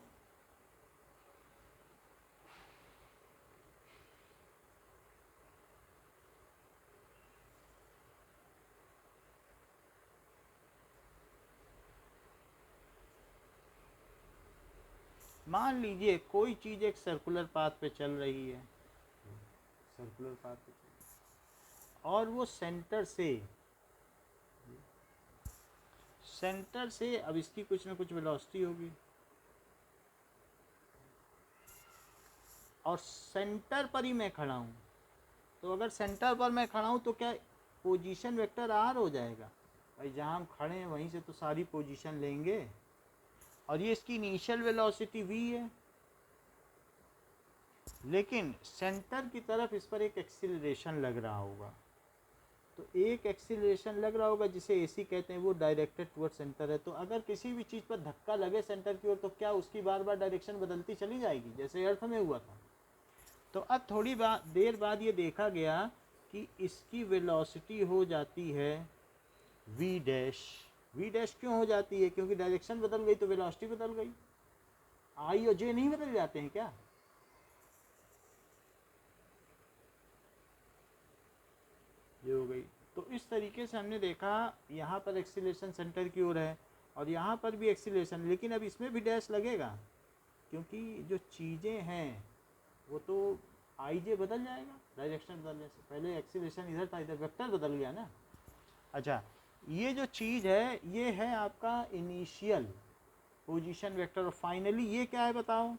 मान लीजिए कोई चीज़ एक सर्कुलर पाथ पे चल रही है, सर्कुलर पाथ पे और वो सेंटर से अब इसकी कुछ ना कुछ वेलोसिटी होगी, और सेंटर पर ही मैं खड़ा हूँ। तो अगर सेंटर पर मैं खड़ा हूँ तो क्या पोजीशन वेक्टर आर हो जाएगा? भाई जहाँ हम खड़े हैं वहीं से तो सारी पोजीशन लेंगे, और ये इसकी इनिशियल वेलोसिटी v है, लेकिन सेंटर की तरफ इस पर एक एक्सीलरेशन लग रहा होगा। तो एक एक्सीलरेशन लग रहा होगा जिसे AC कहते हैं, वो डायरेक्टेड टुवर्ड सेंटर है। तो अगर किसी भी चीज़ पर धक्का लगे सेंटर की ओर तो क्या उसकी बार बार डायरेक्शन बदलती चली जाएगी, जैसे अर्थ में हुआ था? तो अब थोड़ी देर बाद ये देखा गया कि इसकी वेलोसिटी हो जाती है v डैश। v डैश क्यों हो जाती है? क्योंकि डायरेक्शन बदल गई तो वेलोसिटी बदल गई। I और J नहीं बदल जाते हैं क्या? ये हो गई। तो इस तरीके से हमने देखा यहाँ पर एक्सीलरेशन सेंटर की ओर है, और यहाँ पर भी एक्सीलरेशन, लेकिन अब इसमें भी डैश लगेगा, क्योंकि जो चीज़ें हैं वो तो आई जे बदल जाएगा डायरेक्शन बदलने से। पहले एक्सीलरेशन इधर था, इधर वेक्टर बदल गया ना। अच्छा, ये जो चीज़ है ये है आपका इनिशियल पोजीशन वेक्टर, और फाइनली ये क्या है बताओ?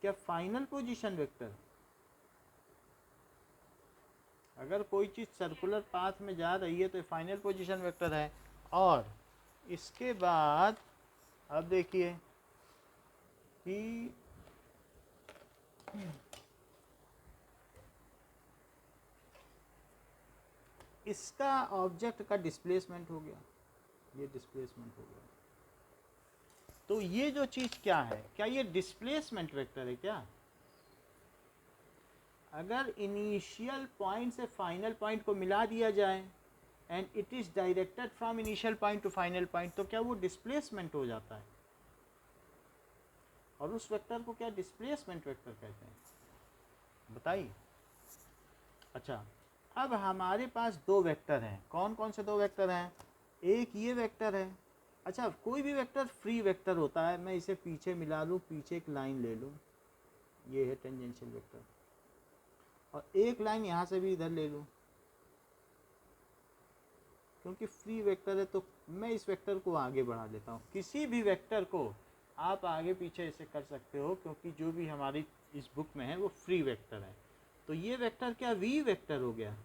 क्या फाइनल पोजीशन वेक्टर? अगर कोई चीज़ सर्कुलर पाथ में जा रही है तो फाइनल पोजीशन वेक्टर है। और इसके बाद अब देखिए कि इसका ऑब्जेक्ट का डिस्प्लेसमेंट हो गया, ये डिस्प्लेसमेंट हो गया। तो ये जो चीज़ क्या है, क्या ये डिस्प्लेसमेंट वेक्टर है क्या? अगर इनिशियल पॉइंट से फाइनल पॉइंट को मिला दिया जाए and it is directed from initial point two final point, तो क्या वो डिस्प्लेसमेंट हो जाता है? और उस वेक्टर को क्या डिस्प्लेसमेंट वेक्टर कहते हैं? बताइए। अच्छा, अब हमारे पास दो वेक्टर हैं। कौन कौन से दो वेक्टर हैं? एक ये वेक्टर है। अच्छा, कोई भी वेक्टर फ्री वेक्टर होता है, मैं इसे पीछे मिला लूँ, पीछे एक लाइन ले लूँ, ये है टेंजेंशियल वेक्टर, और एक लाइन यहाँ से भी इधर ले लूँ, क्योंकि फ्री वेक्टर है तो मैं इस वेक्टर को आगे बढ़ा लेता हूँ। किसी भी वेक्टर को आप आगे पीछे ऐसे कर सकते हो, क्योंकि जो भी हमारी इस बुक में है वो फ्री वेक्टर है। तो ये वेक्टर क्या v वेक्टर हो गया,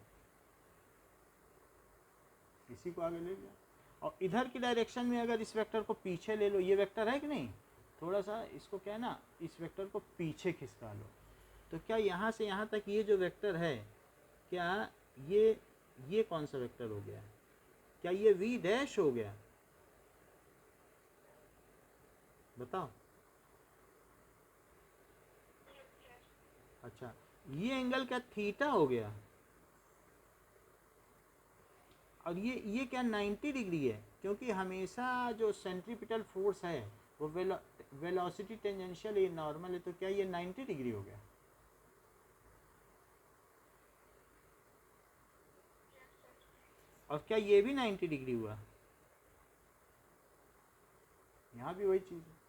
इसी को आगे ले लिया। और इधर की डायरेक्शन में अगर इस वेक्टर को पीछे ले लो, ये वेक्टर है कि नहीं, थोड़ा सा इसको क्या है ना, इस वेक्टर को पीछे खिसका लो, तो क्या यहाँ से यहाँ तक ये जो वेक्टर है, क्या ये कौन सा वेक्टर हो गया? क्या ये v डैश हो गया? बताओ। अच्छा, ये एंगल क्या थीटा हो गया? और ये क्या 90 डिग्री है? क्योंकि हमेशा जो सेंट्रीपिटल फोर्स है वो वेलोसिटी टेंजेंशियल ये नॉर्मल है, तो क्या ये 90 डिग्री हो गया? और क्या ये भी 90 डिग्री हुआ? यहाँ भी वही चीज़ है।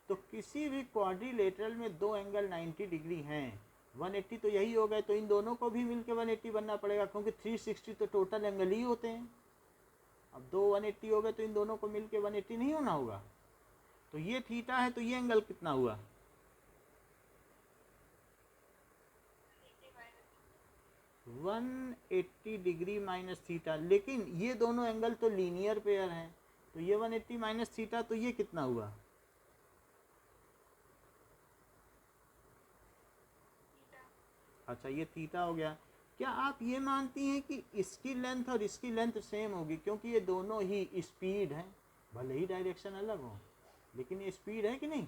तो किसी भी क्वाड्रिलेटरल में दो एंगल 90 डिग्री हैं, 180 तो यही हो गए, तो इन दोनों को भी मिलके 180 बनना पड़ेगा, क्योंकि 360 तो टोटल एंगल ही होते हैं। अब दो 180 हो गए तो इन दोनों को मिलके 180 नहीं होना होगा? तो ये थीटा है, तो ये एंगल कितना हुआ? 180 डिग्री माइनस थीटा। लेकिन ये दोनों एंगल तो लीनियर पेयर हैं, तो ये 180 माइनस थीटा, तो ये कितना हुआ? अच्छा, ये थीटा हो गया। क्या आप ये मानती हैं कि इसकी लेंथ और इसकी लेंथ सेम होगी? क्योंकि ये दोनों ही स्पीड हैं, भले ही डायरेक्शन अलग हो, लेकिन ये स्पीड है कि नहीं?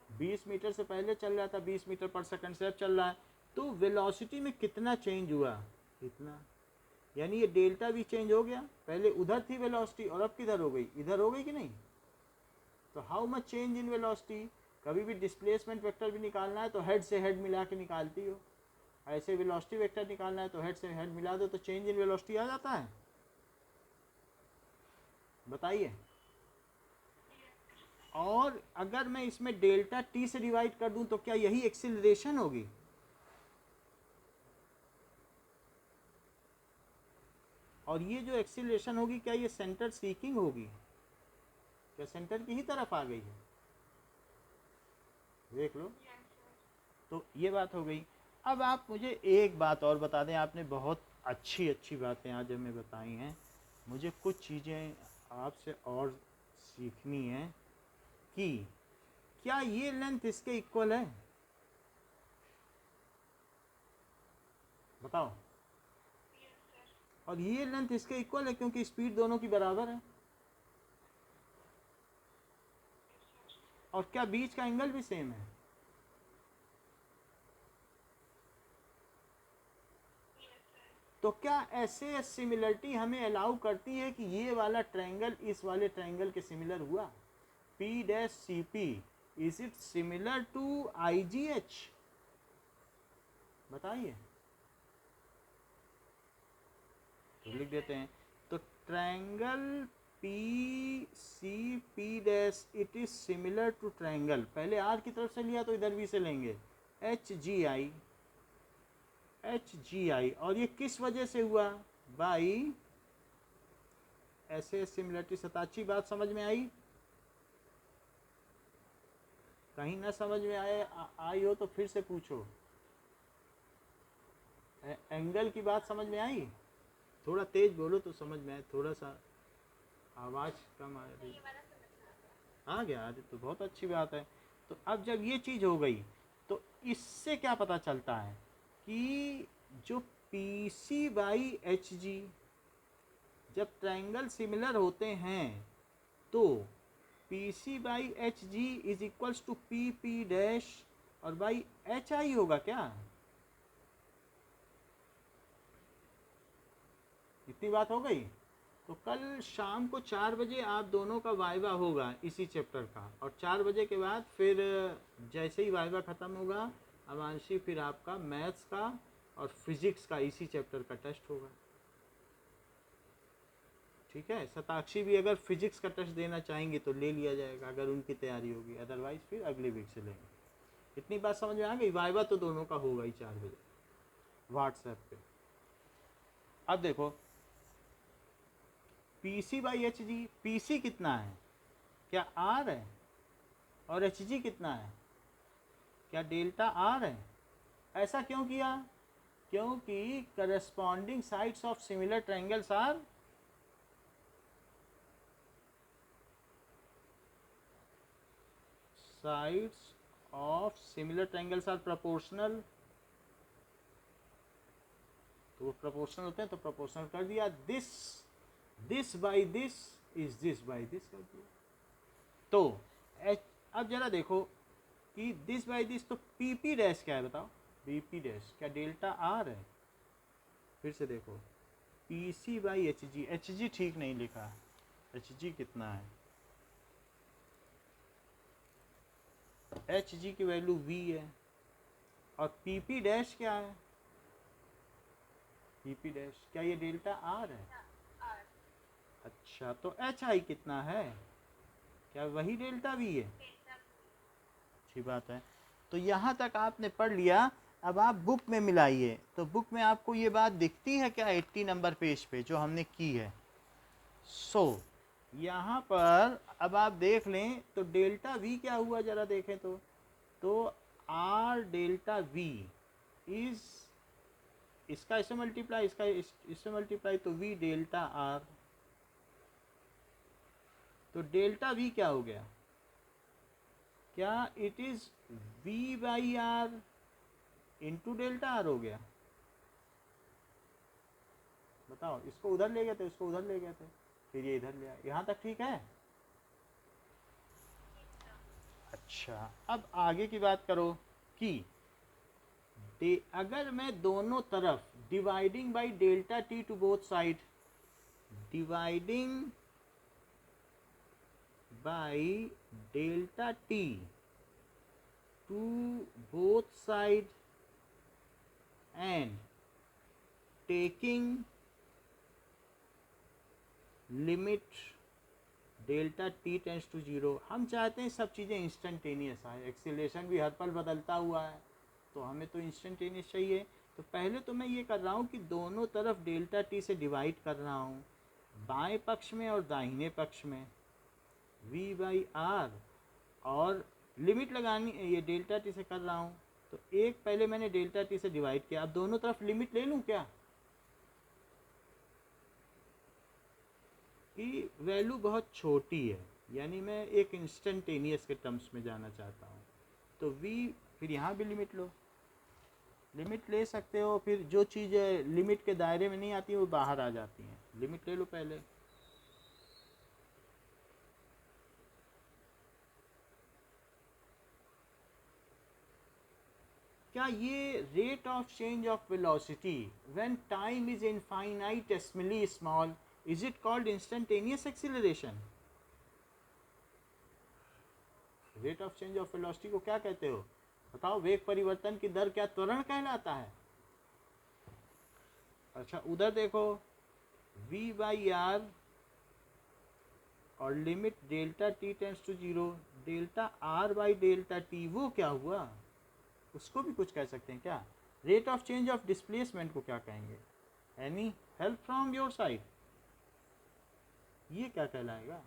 20 मीटर से पहले चल रहा था 20 मीटर पर सेकंड से अब चल रहा है, तो वेलोसिटी में कितना चेंज हुआ? इतना। यानी ये डेल्टा भी चेंज हो गया, पहले उधर थी वेलोसिटी और अब किधर हो गई? इधर हो गई कि नहीं? तो how much change in velocity? कभी भी डिस्प्लेसमेंट वेक्टर भी निकालना है तो हेड से हेड मिला के निकालती हो, ऐसे वेलोसिटी वेक्टर निकालना है तो हेड से हेड मिला दो, तो चेंज इन वेलोसिटी आ जाता है। बताइए। और अगर मैं इसमें डेल्टा टी से डिवाइड कर दूं तो क्या यही एक्सीलरेशन होगी? और ये जो एक्सीलरेशन होगी, क्या ये सेंटर सीकिंग होगी? क्या सेंटर की ही तरफ आ गई है? देख लो। तो ये बात हो गई। अब आप मुझे एक बात और बता दें, आपने बहुत अच्छी अच्छी बातें आज हमें बताई हैं, मुझे कुछ चीज़ें आपसे और सीखनी है कि क्या ये लेंथ इसके इक्वल है? बताओ। और ये लेंथ इसके इक्वल है क्योंकि स्पीड दोनों की बराबर है। और क्या बीच का एंगल भी सेम है? तो क्या ऐसे सिमिलरिटी हमें अलाउ करती है कि ये वाला ट्रायंगल इस वाले ट्रायंगल के सिमिलर हुआ? P dash C P, is it similar to I G H? बताइए। तो लिख देते हैं, तो triangle P C P dash it is similar to triangle, पहले आर की तरफ से लिया तो इधर भी से लेंगे, एच जी आई, एच जी आई। और ये किस वजह से हुआ? बाई ऐसे सिमिलरिटी। सताची बात समझ में आई? कहीं ना समझ में आई हो तो फिर से पूछो। एंगल की बात समझ में आई? थोड़ा तेज बोलो तो समझ में आए, थोड़ा सा आवाज़ कम आ रही। आ गया? अरे तो बहुत अच्छी बात है। तो अब जब ये चीज़ हो गई तो इससे क्या पता चलता है कि जो P C by H G, जब ट्रायंगल सिमिलर होते हैं तो P C by H G is equals to P P dash और बाई एच आई होगा क्या? इतनी बात हो गई। तो कल शाम को 4 बजे आप दोनों का वाइवा होगा इसी चैप्टर का, और 4 बजे के बाद फिर जैसे ही वाइवा ख़त्म होगा अमांशी, फिर आपका मैथ्स का और फिजिक्स का इसी चैप्टर का टेस्ट होगा। ठीक है। शताक्षी भी अगर फिजिक्स का टेस्ट देना चाहेंगे तो ले लिया जाएगा, अगर उनकी तैयारी होगी, अदरवाइज फिर अगले वीक से लेंगे। इतनी बात समझ में आ गई? वाइवा तो दोनों का होगा ही 4 बजे व्हाट्सएप पे। अब देखो, P C by H G, P C कितना है? क्या आर है? और एच जी कितना है? क्या डेल्टा आर है? ऐसा क्यों किया? क्योंकि corresponding sides of similar triangles are sides of similar triangles are proportional। तो वो प्रोपोर्शनल होते हैं तो प्रोपोर्शनल कर दिया। This by this is this by this कर दिया। तो अब जरा देखो कि दिस बाई दिस, तो पी पी डैश क्या है बताओ? बी पी डैश क्या डेल्टा आर है? फिर से देखो, P C by H G ठीक नहीं लिखा, एच जी कितना है, एच जी की वैल्यू वी है, और पी पी डैश क्या है, पी पी डैश क्या ये डेल्टा आर है, अच्छा तो एच आई कितना है, क्या वही डेल्टा वी है, अच्छी बात है। तो यहाँ तक आपने पढ़ लिया, अब आप बुक में मिलाइए, तो बुक में आपको ये बात दिखती है क्या 80 नंबर पेज पे जो हमने की है। यहाँ पर अब आप देख लें तो डेल्टा वी क्या हुआ जरा देखें तो आर डेल्टा वी इज, इसका इससे मल्टीप्लाई, इसका इससे मल्टीप्लाई, तो वी डेल्टा आर, तो डेल्टा वी क्या हो गया, क्या it is V by R into delta R हो गया, बताओ, इसको उधर ले गए थे, इसको उधर ले गए थे, फिर ये इधर ले आए, यहाँ तक ठीक है। अच्छा अब आगे की बात करो कि अगर मैं दोनों तरफ dividing by delta T to both side, dividing by delta T to both side and taking limit delta T tends to zero, हम चाहते हैं सब चीज़ें इंस्टेंटेनियस आए, एक्सीलरेशन भी हर पल बदलता हुआ है, तो हमें तो इंस्टेंटेनियस चाहिए। तो पहले तो मैं ये कर रहा हूँ कि दोनों तरफ डेल्टा टी से डिवाइड कर रहा हूँ, बाएं पक्ष में और दाहिने पक्ष में v बाई आर, और लिमिट लगानी ये डेल्टा टी से कर रहा हूँ, तो एक पहले मैंने डेल्टा टी से डिवाइड किया, अब दोनों तरफ लिमिट ले लूँ क्या, कि वैल्यू बहुत छोटी है, यानी मैं एक इंस्टेंटेनियस के टर्म्स में जाना चाहता हूँ, तो v, फिर यहाँ भी लिमिट लो, लिमिट ले सकते हो, फिर जो चीज़ें लिमिट के दायरे में नहीं आती वो बाहर आ जाती हैं, लिमिट ले लो पहले। क्या ये rate of change of velocity when time is infinitesimally small, is it called instantaneous acceleration? Rate of change of velocity को क्या कहते हो, बताओ, वेग परिवर्तन की दर क्या त्वरण कहलाता है? अच्छा उधर देखो, v बाई आर और limit delta T tends to zero, delta R by delta T, वो क्या हुआ, उसको भी कुछ कह सकते हैं क्या? Rate of change of displacement को क्या कहेंगे? Any help from your side, ये क्या कहलाएगा?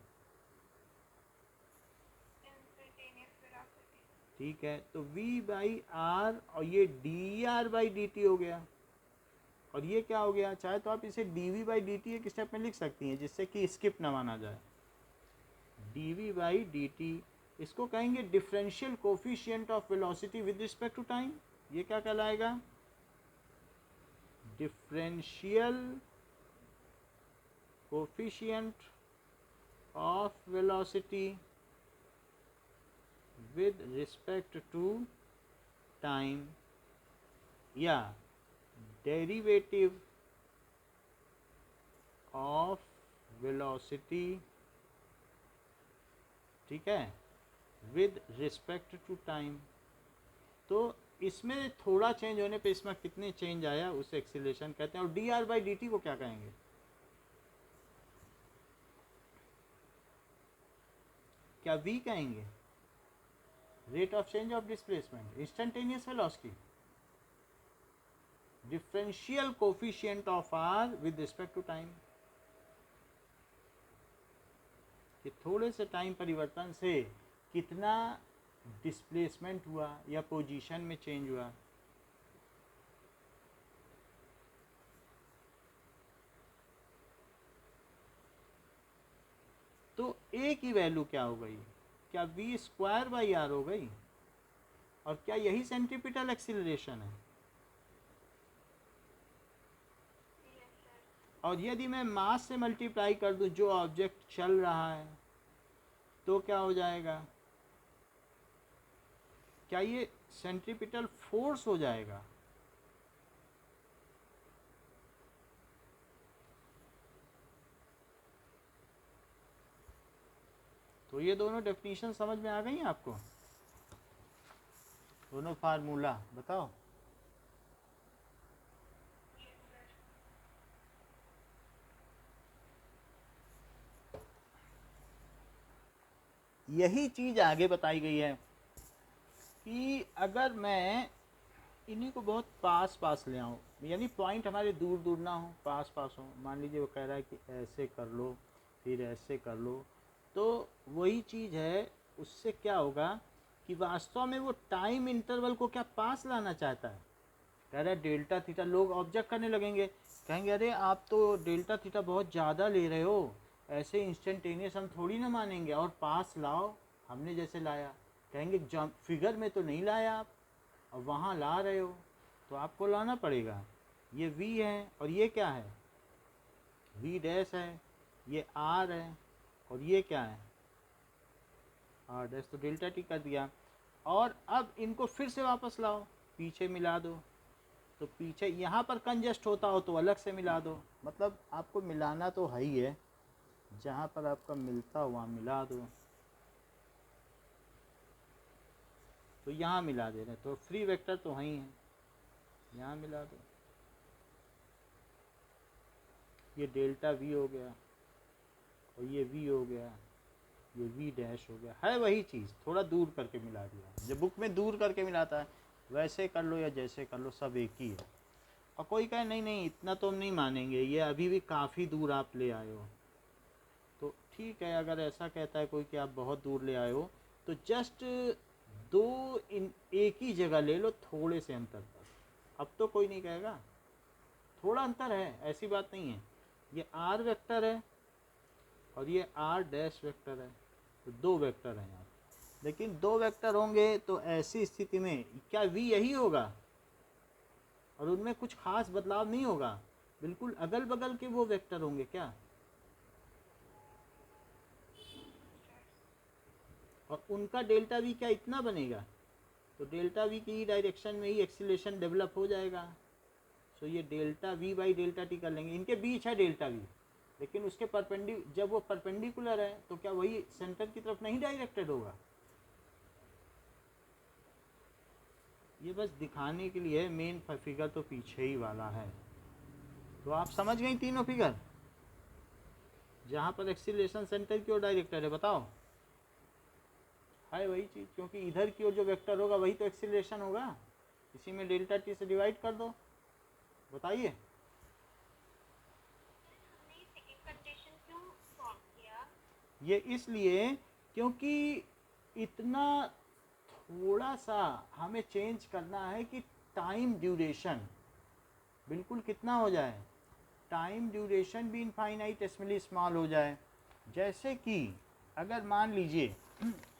ठीक है, तो v बाई आर और ये D R by D T हो गया, और ये क्या हो गया, चाहे तो आप इसे D V by D T एक स्टेप में लिख सकती हैं जिससे कि स्किप ना माना जाए, D V by D T, इसको कहेंगे differential coefficient of velocity with respect to time, ये क्या कहलाएगा? Differential coefficient of velocity with respect to time, या डेरिवेटिव ऑफ वेलोसिटी, ठीक है, विद रिस्पेक्ट टू टाइम। तो इसमें थोड़ा चेंज होने पे इसमें कितने चेंज आया उसे एक्सीलरेशन कहते हैं। और D R by D T को क्या कहेंगे? क्या वी कहेंगे? Rate of change of displacement, instantaneous velocity, differential coefficient of R with respect to time, कि थोड़े से टाइम परिवर्तन से कितना डिस्प्लेसमेंट हुआ या पोजीशन में चेंज हुआ। तो ए की वैल्यू क्या हो गई? क्या वी स्क्वायर बाई आर हो गई? और क्या यही सेंट्रीपिटल एक्सीलरेशन है? और यदि मैं मास से मल्टीप्लाई कर दूं जो ऑब्जेक्ट चल रहा है तो क्या हो जाएगा? क्या ये सेंट्रीपिटल फोर्स हो जाएगा? तो ये दोनों डेफिनेशन समझ में आ गई हैं आपको, दोनों फार्मूला बताओ। यही चीज़ आगे बताई गई है कि अगर मैं इन्हीं को बहुत पास पास ले आऊँ, यानी पॉइंट हमारे दूर दूर ना हो, पास पास हो। मान लीजिए वो कह रहा है कि ऐसे कर लो, फिर ऐसे कर लो, तो वही चीज़ है, उससे क्या होगा कि वास्तव में वो टाइम इंटरवल को क्या पास लाना चाहता है। कह रहा है डेल्टा थीटा, लोग ऑब्जेक्ट करने लगेंगे, कहेंगे अरे आप तो डेल्टा थीटा बहुत ज़्यादा ले रहे हो, ऐसे इंस्टेंटेनियस हम थोड़ी ना मानेंगे, और पास लाओ हमने जैसे लाया। कहेंगे फिगर में तो नहीं लाया आप, और वहाँ ला रहे हो, तो आपको लाना पड़ेगा। ये v है और ये क्या है, v डैश है, ये r है और ये क्या है, r डैश, तो डेल्टा टी कर दिया। और अब इनको फिर से वापस लाओ, पीछे मिला दो, तो पीछे यहाँ पर कंजस्ट होता हो तो अलग से मिला दो। मतलब आपको मिलाना तो है ही है, जहाँ पर आपका मिलता हो वहाँ मिला दो। तो यहाँ मिला दे रहे, तो फ्री वेक्टर तो वहीं है, यहाँ मिला दो। ये डेल्टा वी हो गया और ये वी हो गया, ये वी डैश हो गया, है वही चीज़, थोड़ा दूर करके मिला दिया। जब बुक में दूर करके मिलाता है, वैसे कर लो या जैसे कर लो, सब एक ही है। और कोई कहे नहीं नहीं इतना तो हम नहीं मानेंगे, ये अभी भी काफ़ी दूर आप ले आए हो, तो ठीक है। अगर ऐसा कहता है कोई कि आप बहुत दूर ले आए हो, तो जस्ट दो एक ही जगह ले लो, थोड़े से अंतर पर। अब तो कोई नहीं कहेगा, थोड़ा अंतर है, ऐसी बात नहीं है। ये आर वेक्टर है और ये आर डैश वेक्टर है, तो दो वेक्टर हैं यहाँ। लेकिन दो वेक्टर होंगे तो ऐसी स्थिति में क्या वी यही होगा और उनमें कुछ खास बदलाव नहीं होगा, बिल्कुल अगल बगल के वो वेक्टर होंगे क्या, और उनका डेल्टा वी क्या इतना बनेगा, तो डेल्टा वी की डायरेक्शन में ही एक्सीलरेशन डेवलप हो जाएगा। सो ये delta we by delta T कर लेंगे, इनके बीच है डेल्टा वी, लेकिन उसके जब वो परपेंडिकुलर है तो क्या वही सेंटर की तरफ नहीं डायरेक्टेड होगा। ये बस दिखाने के लिए, मेन फिगर तो पीछे ही वाला है। तो आप समझ गई तीनों फिगर, जहाँ पर एक्सीलरेशन सेंटर की ओर डायरेक्टेड है, बताओ है वही चीज़, क्योंकि इधर की ओर जो वेक्टर होगा वही तो एक्सीलरेशन होगा। इसी में डेल्टा टी से डिवाइड कर दो, बताइए। ये इसलिए क्योंकि इतना थोड़ा सा हमें चेंज करना है कि टाइम ड्यूरेशन बिल्कुल कितना हो जाए, टाइम ड्यूरेशन भी इनफाइनाइटेसिमली स्मॉल हो जाए। जैसे कि अगर मान लीजिए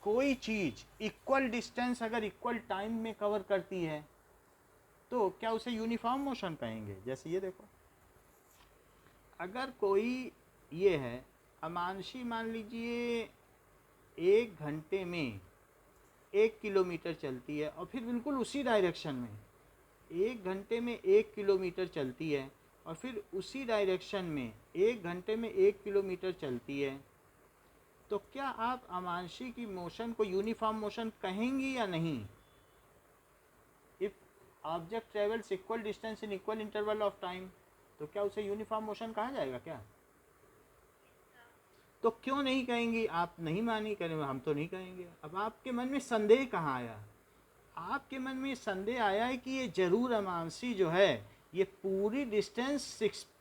कोई चीज़ इक्वल डिस्टेंस अगर इक्वल टाइम में कवर करती है, तो क्या उसे यूनिफॉर्म मोशन कहेंगे। जैसे ये देखो, अगर कोई ये है अमांशी, मान लीजिए 1 घंटे में 1 किलोमीटर चलती है, और फिर बिल्कुल उसी डायरेक्शन में 1 घंटे में 1 किलोमीटर चलती है, और फिर उसी डायरेक्शन में 1 घंटे में 1 किलोमीटर चलती है, तो क्या आप अमांशी की मोशन को यूनिफॉर्म मोशन कहेंगी या नहीं। If object travels equal distance in equal interval of time, तो क्या उसे यूनिफॉर्म मोशन कहा जाएगा क्या। तो क्यों नहीं कहेंगी, आप नहीं मानी, करें हम तो नहीं कहेंगे। अब आपके मन में संदेह कहाँ आया, आपके मन में संदेह आया है कि ये जरूर अमांशी जो है ये पूरी डिस्टेंस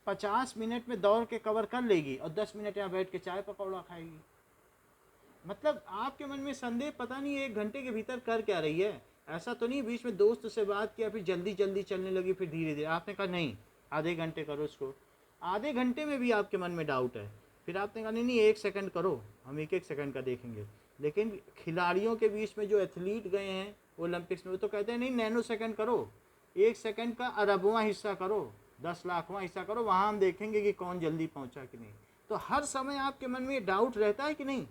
50 मिनट में दौड़ के कवर कर लेगी और 10 मिनट यहाँ बैठ के चाय पकौड़ा खाएगी। मतलब आपके मन में संदेह पता नहीं 1 घंटे के भीतर कर क्या रही है। ऐसा तो नहीं बीच में दोस्त से बात किया, फिर जल्दी जल्दी चलने लगी, फिर धीरे धीरे आपने कहा नहीं आधे घंटे करो इसको। आधे घंटे में भी आपके मन में डाउट है, फिर आपने कहा नहीं 1 सेकंड करो, हम 1 सेकंड का देखेंगे। लेकिन खिलाड़ियों के बीच में जो एथलीट गए हैं ओलंपिक्स में, वो तो कहते हैं नहीं नैनो सेकंड करो, 1 सेकंड का अरबवां हिस्सा करो, 10 लाखवां हिस्सा करो, वहाँ हम देखेंगे कि कौन जल्दी पहुँचा कि नहीं। तो हर समय आपके मन में डाउट रहता है कि नहीं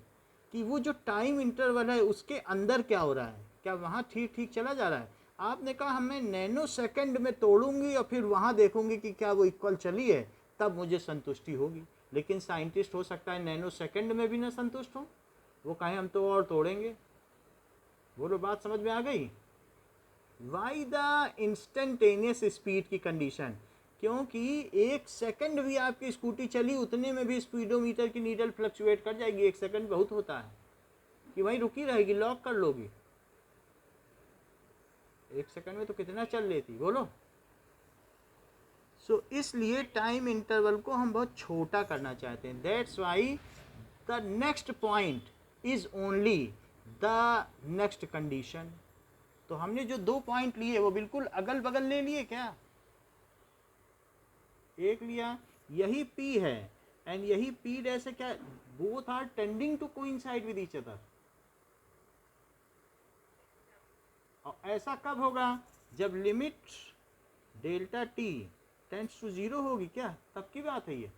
कि वो जो टाइम इंटरवल है उसके अंदर क्या हो रहा है, क्या वहाँ ठीक ठीक चला जा रहा है। आपने कहा हमें नैनो सेकंड में तोड़ूंगी और फिर वहाँ देखूंगी कि क्या वो इक्वल चली है, तब मुझे संतुष्टि होगी। लेकिन साइंटिस्ट हो सकता है नैनो सेकंड में भी ना संतुष्ट हो, वो कहें हम तो और तोड़ेंगे। बोलो बात समझ में आ गई। वाई द इंस्टेंटेनियस स्पीड की कंडीशन, क्योंकि 1 सेकंड भी आपकी स्कूटी चली उतने में भी स्पीडोमीटर की नीडल फ्लक्चुएट कर जाएगी। 1 सेकंड बहुत होता है कि वहीं रुकी रहेगी, लॉक कर लोगी। 1 सेकंड में तो कितना चल लेती बोलो। सो इसलिए टाइम इंटरवल को हम बहुत छोटा करना चाहते हैं। That's why the next point is only the next condition. तो हमने जो 2 पॉइंट लिए वो बिल्कुल अगल बगल ले लिए क्या? एक लिया, यही P है एंड यही P डैश है, क्या both are tending to coincide with each other. और ऐसा कब होगा? जब limit delta t tends to 0 होगी, क्या तब की बात है ये।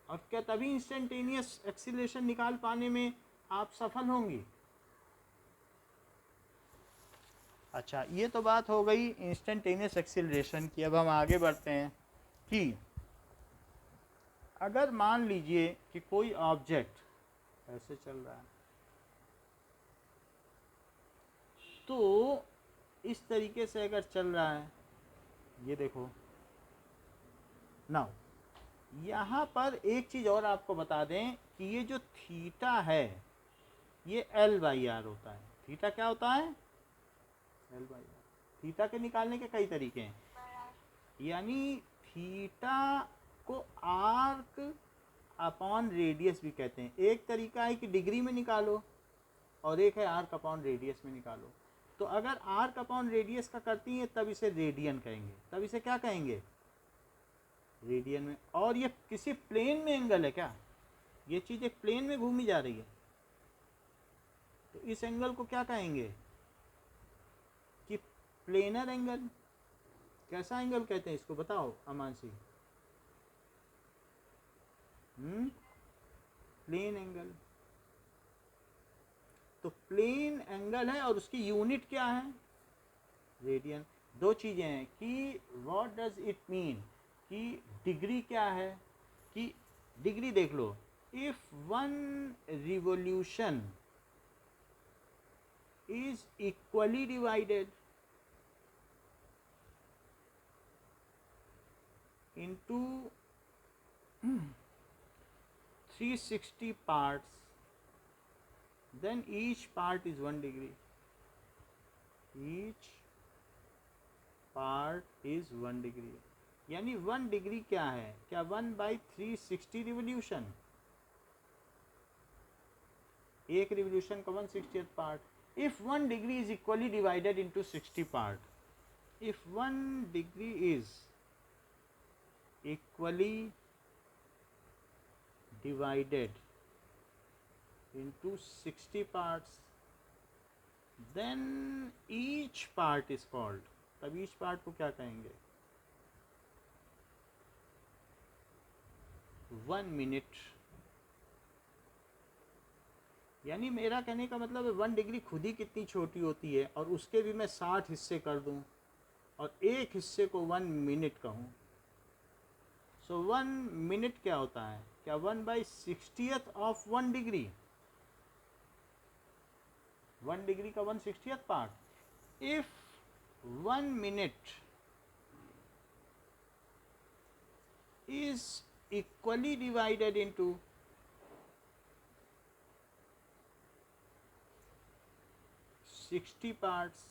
और क्या तभी इंस्टेंटेनियस एक्सीलरेशन निकाल पाने में आप सफल होंगी? अच्छा, ये तो बात हो गई इंस्टेंटेनियस एक्सीलरेशन की। अब हम आगे बढ़ते हैं कि अगर मान लीजिए कि कोई ऑब्जेक्ट ऐसे चल रहा है, तो इस तरीके से अगर चल रहा है, ये देखो नाउ, यहाँ पर एक चीज़ और आपको बता दें कि ये जो थीटा है ये L/R होता है। थीटा क्या होता है? L/R। थीटा के निकालने के कई तरीके हैं, यानी थीटा को आर्क अपॉन रेडियस भी कहते हैं। एक तरीका है कि डिग्री में निकालो और एक है आर्क अपॉन रेडियस में निकालो। तो अगर आर्क अपॉन रेडियस का करती हैं तब इसे रेडियन कहेंगे। तब इसे क्या कहेंगे? रेडियन में। और ये किसी प्लेन में एंगल है क्या? ये चीज़ एक प्लेन में घूमी जा रही है, तो इस एंगल को क्या कहेंगे? कि प्लेनर एंगल। कैसा एंगल कहते हैं इसको बताओ अमानसी? Plane angle. तो प्लेन एंगल है और उसकी यूनिट क्या है? रेडियन। दो चीज़ें हैं कि व्हाट डज इट मीन, कि डिग्री क्या है, कि डिग्री देख लो, if 1 revolution is equally divided into 360 parts, then each part is 1 degree. Each part is 1 degree. यानी 1 डिग्री क्या है? क्या 1/360 रिवोल्यूशन? एक रिवोल्यूशन का 1/60th part. If 1 degree is equally divided into 60 part, if 1 degree is equally divided into 60 parts, then each part is called, तब each part को क्या कहेंगे? 1 minute। यानी मेरा कहने का मतलब है 1 डिग्री खुद ही कितनी छोटी होती है, और उसके भी मैं 60 हिस्से कर दूं और एक हिस्से को 1 मिनट कहूँ। सो 1 मिनट क्या होता है? क्या 1/60th ऑफ 1 डिग्री? 1 डिग्री का 1/60th part. If 1 minute is equally divided into 60 parts,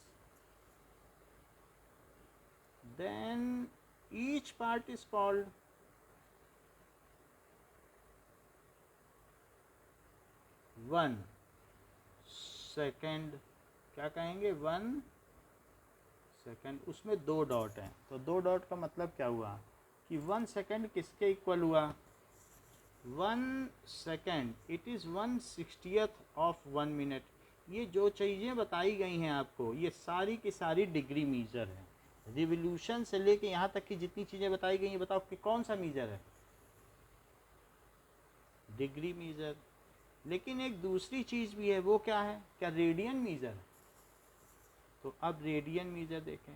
then each part is called 1 second. क्या कहेंगे? 1 सेकेंड। उसमें 2 डॉट हैं, तो 2 डॉट का मतलब क्या हुआ कि 1 सेकेंड किसके इक्वल हुआ? 1 second it is 1/60th of 1 minute. ये जो चीज़ें बताई गई हैं आपको, ये सारी की सारी डिग्री मीजर है। रिवोल्यूशन से लेके यहाँ तक की जितनी चीज़ें बताई गई हैं, बताओ कि कौन सा मीजर है? Degree measure. लेकिन एक दूसरी चीज़ भी है, वो क्या है? क्या रेडियन मीजर? तो अब रेडियन मीजर देखें।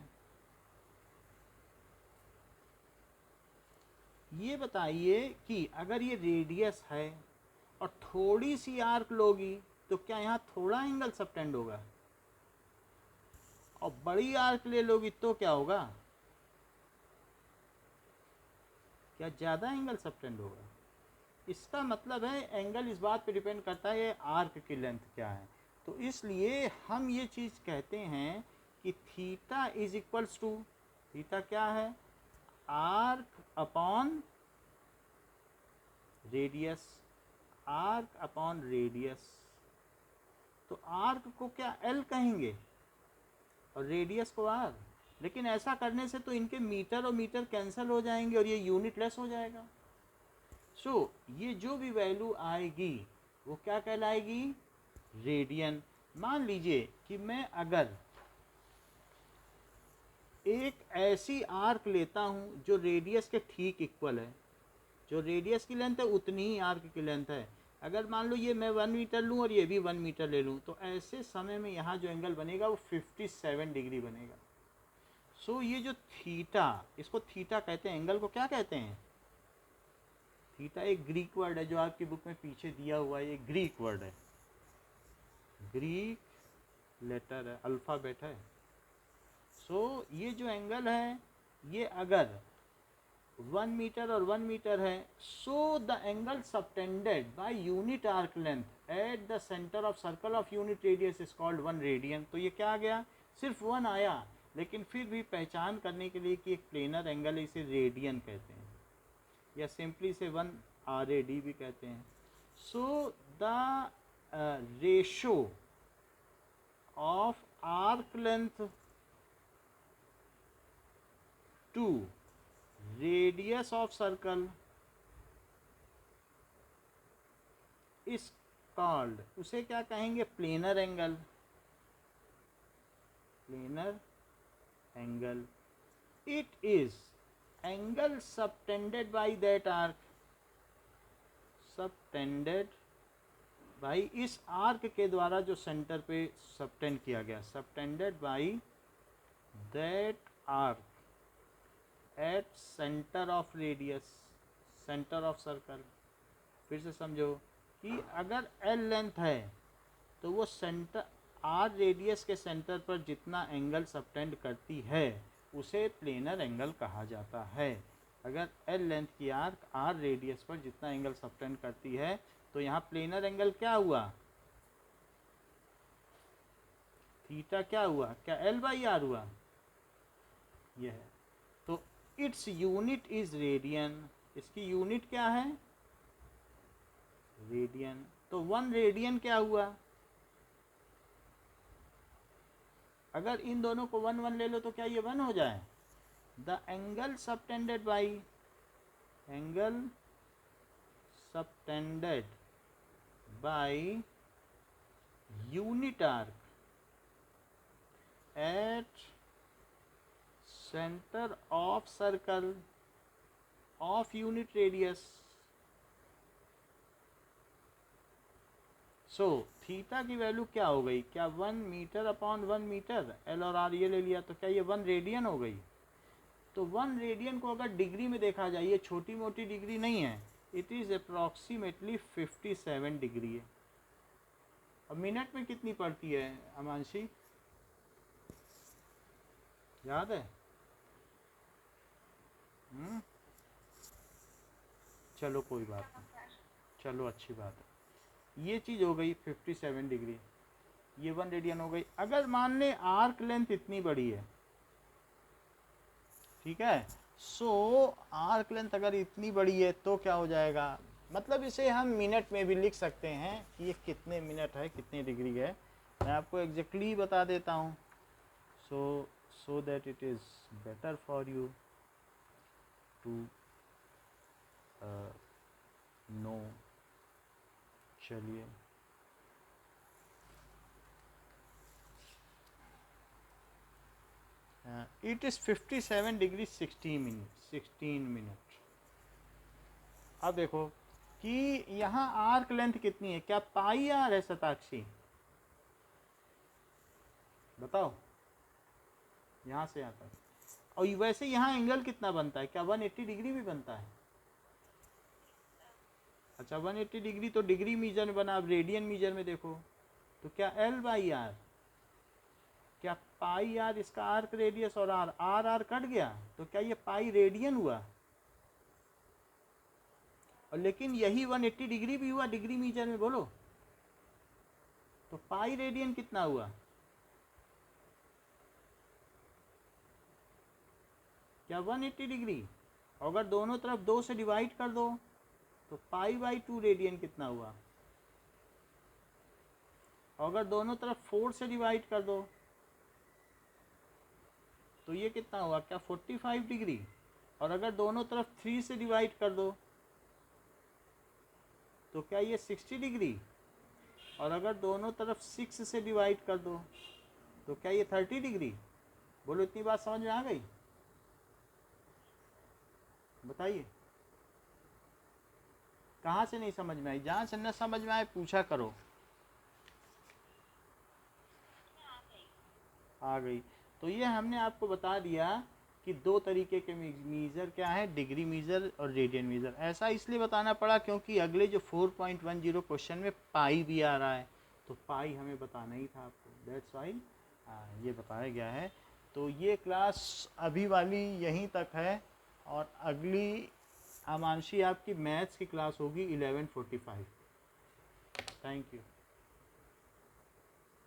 ये बताइए कि अगर ये रेडियस है और थोड़ी सी आर्क लोगी तो क्या यहाँ थोड़ा एंगल सबटेंड होगा? और बड़ी आर्क ले लोगी तो क्या होगा? क्या ज़्यादा एंगल सबटेंड होगा? इसका मतलब है एंगल इस बात पे डिपेंड करता है आर्क की लेंथ क्या है। तो इसलिए हम ये चीज़ कहते हैं कि theta is equals to, theta क्या है? Arc upon radius, arc upon radius. तो आर्क को क्या एल कहेंगे और रेडियस को आर, लेकिन ऐसा करने से तो इनके मीटर और मीटर कैंसिल हो जाएंगे और ये यूनिट लेस हो जाएगा। सो ये जो भी वैल्यू आएगी वो क्या कहलाएगी? रेडियन। मान लीजिए कि मैं अगर एक ऐसी आर्क लेता हूँ जो रेडियस के ठीक इक्वल है, जो रेडियस की लेंथ है उतनी ही आर्क की लेंथ है। अगर मान लो ये मैं 1 मीटर लूँ और ये भी 1 मीटर ले लूँ, तो ऐसे समय में यहाँ जो एंगल बनेगा वो 57 डिग्री बनेगा। सो ये जो थीटा, इसको थीटा कहते हैं। एंगल को क्या कहते हैं? थीटा एक ग्रीक वर्ड है जो आपकी बुक में पीछे दिया हुआ है। ये ग्रीक वर्ड है, ग्रीक लेटर है, अल्फ़ाबेट है। सो ये जो एंगल है ये अगर 1 मीटर और 1 मीटर है, so the angle subtended by unit arc length at the centre of circle of unit radius is called 1 radian. तो ये क्या आ गया? सिर्फ 1 आया, लेकिन फिर भी पहचान करने के लिए कि एक प्लेनर एंगल है, इसे रेडियन कहते हैं, या सिंपली से 1 RAD भी कहते हैं। So the ratio of arc length to radius of circle is called, उसे क्या कहेंगे? Planar angle, planar angle. It is angle subtended by that arc, subtended by इस आर्क के द्वारा जो सेंटर पे सबटेंड किया गया, subtended by that arc at centre of radius, centre of circle. फिर से समझो कि अगर L लेंथ है तो वो सेंटर R रेडियस के सेंटर पर जितना एंगल सबटेंड करती है उसे प्लेनर एंगल कहा जाता है। अगर L लेंथ की आर्क R रेडियस पर जितना एंगल सबटेंड करती है तो यहाँ प्लेनर एंगल क्या हुआ? थीटा क्या हुआ? क्या L/R हुआ? यह है। तो इट्स यूनिट इज रेडियन, इसकी यूनिट क्या है? रेडियन। तो 1 रेडियन क्या हुआ? अगर इन दोनों को 1 1 ले लो तो क्या ये 1 हो जाए? The angle subtended by, angle subtended by unit arc at centre of circle of unit radius. So theta की वैल्यू क्या हो गई? क्या 1 मीटर अपॉन 1 मीटर, L और R ये ले लिया, तो क्या ये 1 रेडियन हो गई? तो 1 रेडियन को अगर डिग्री में देखा जाए, ये छोटी मोटी डिग्री नहीं है, इट इज़ अप्रॉक्सीमेटली 57 डिग्री है। अब मिनट में कितनी पड़ती है अमांशी, याद है? चलो कोई बात नहीं, चलो अच्छी बात है। ये चीज़ हो गई 57 डिग्री, ये 1 रेडियन हो गई। अगर मान लें आर्क लेंथ इतनी बड़ी है, ठीक है, सो आर्क लेंथ अगर इतनी बड़ी है तो क्या हो जाएगा? मतलब इसे हम मिनट में भी लिख सकते हैं कि ये कितने मिनट है, कितनी डिग्री है। मैं आपको एग्जैक्टली बता देता हूँ, so that it is better for you to know. चलिए इट इज़ 57 डिग्री 16 मिनट। अब देखो कि यहाँ आर्क लेंथ कितनी है, क्या पाई आर है शताक्षी? बताओ, यहाँ से यहाँ तक। और वैसे यहाँ एंगल कितना बनता है? क्या 180 डिग्री भी बनता है? अच्छा 180 डिग्री तो डिग्री मीजर में बना, अब रेडियन मीजर में देखो तो क्या L बाई आर, क्या पाई आर इसका आर्क रेडियस और आर आर आर कट गया, तो क्या ये पाई रेडियन हुआ। और लेकिन यही 180 डिग्री भी हुआ डिग्री मीटर में, बोलो तो पाई रेडियन कितना हुआ, क्या 180 डिग्री। अगर दोनों तरफ 2 से डिवाइड कर दो तो पाई बाई 2 रेडियन कितना हुआ। अगर दोनों तरफ 4 से डिवाइड कर दो तो ये कितना हुआ, क्या 45 डिग्री। और अगर दोनों तरफ 3 से डिवाइड कर दो तो क्या ये 60 डिग्री। और अगर दोनों तरफ 6 से डिवाइड कर दो तो क्या ये 30 डिग्री। बोलो इतनी बात समझ में आ गई, बताइए कहाँ से नहीं समझ में आई, जहाँ से न समझ में आए पूछा करो। आ गई। तो ये हमने आपको बता दिया कि 2 तरीके के मीज़र क्या है, डिग्री मीज़र और रेडियन मीज़र। ऐसा इसलिए बताना पड़ा क्योंकि अगले जो 4.10 क्वेश्चन में पाई भी आ रहा है, तो पाई हमें बताना ही था आपको, दैट्स वाई ये बताया गया है। तो ये क्लास अभी वाली यहीं तक है, और अगली आमांशी आपकी मैथ्स की क्लास होगी 11:45। Thank you.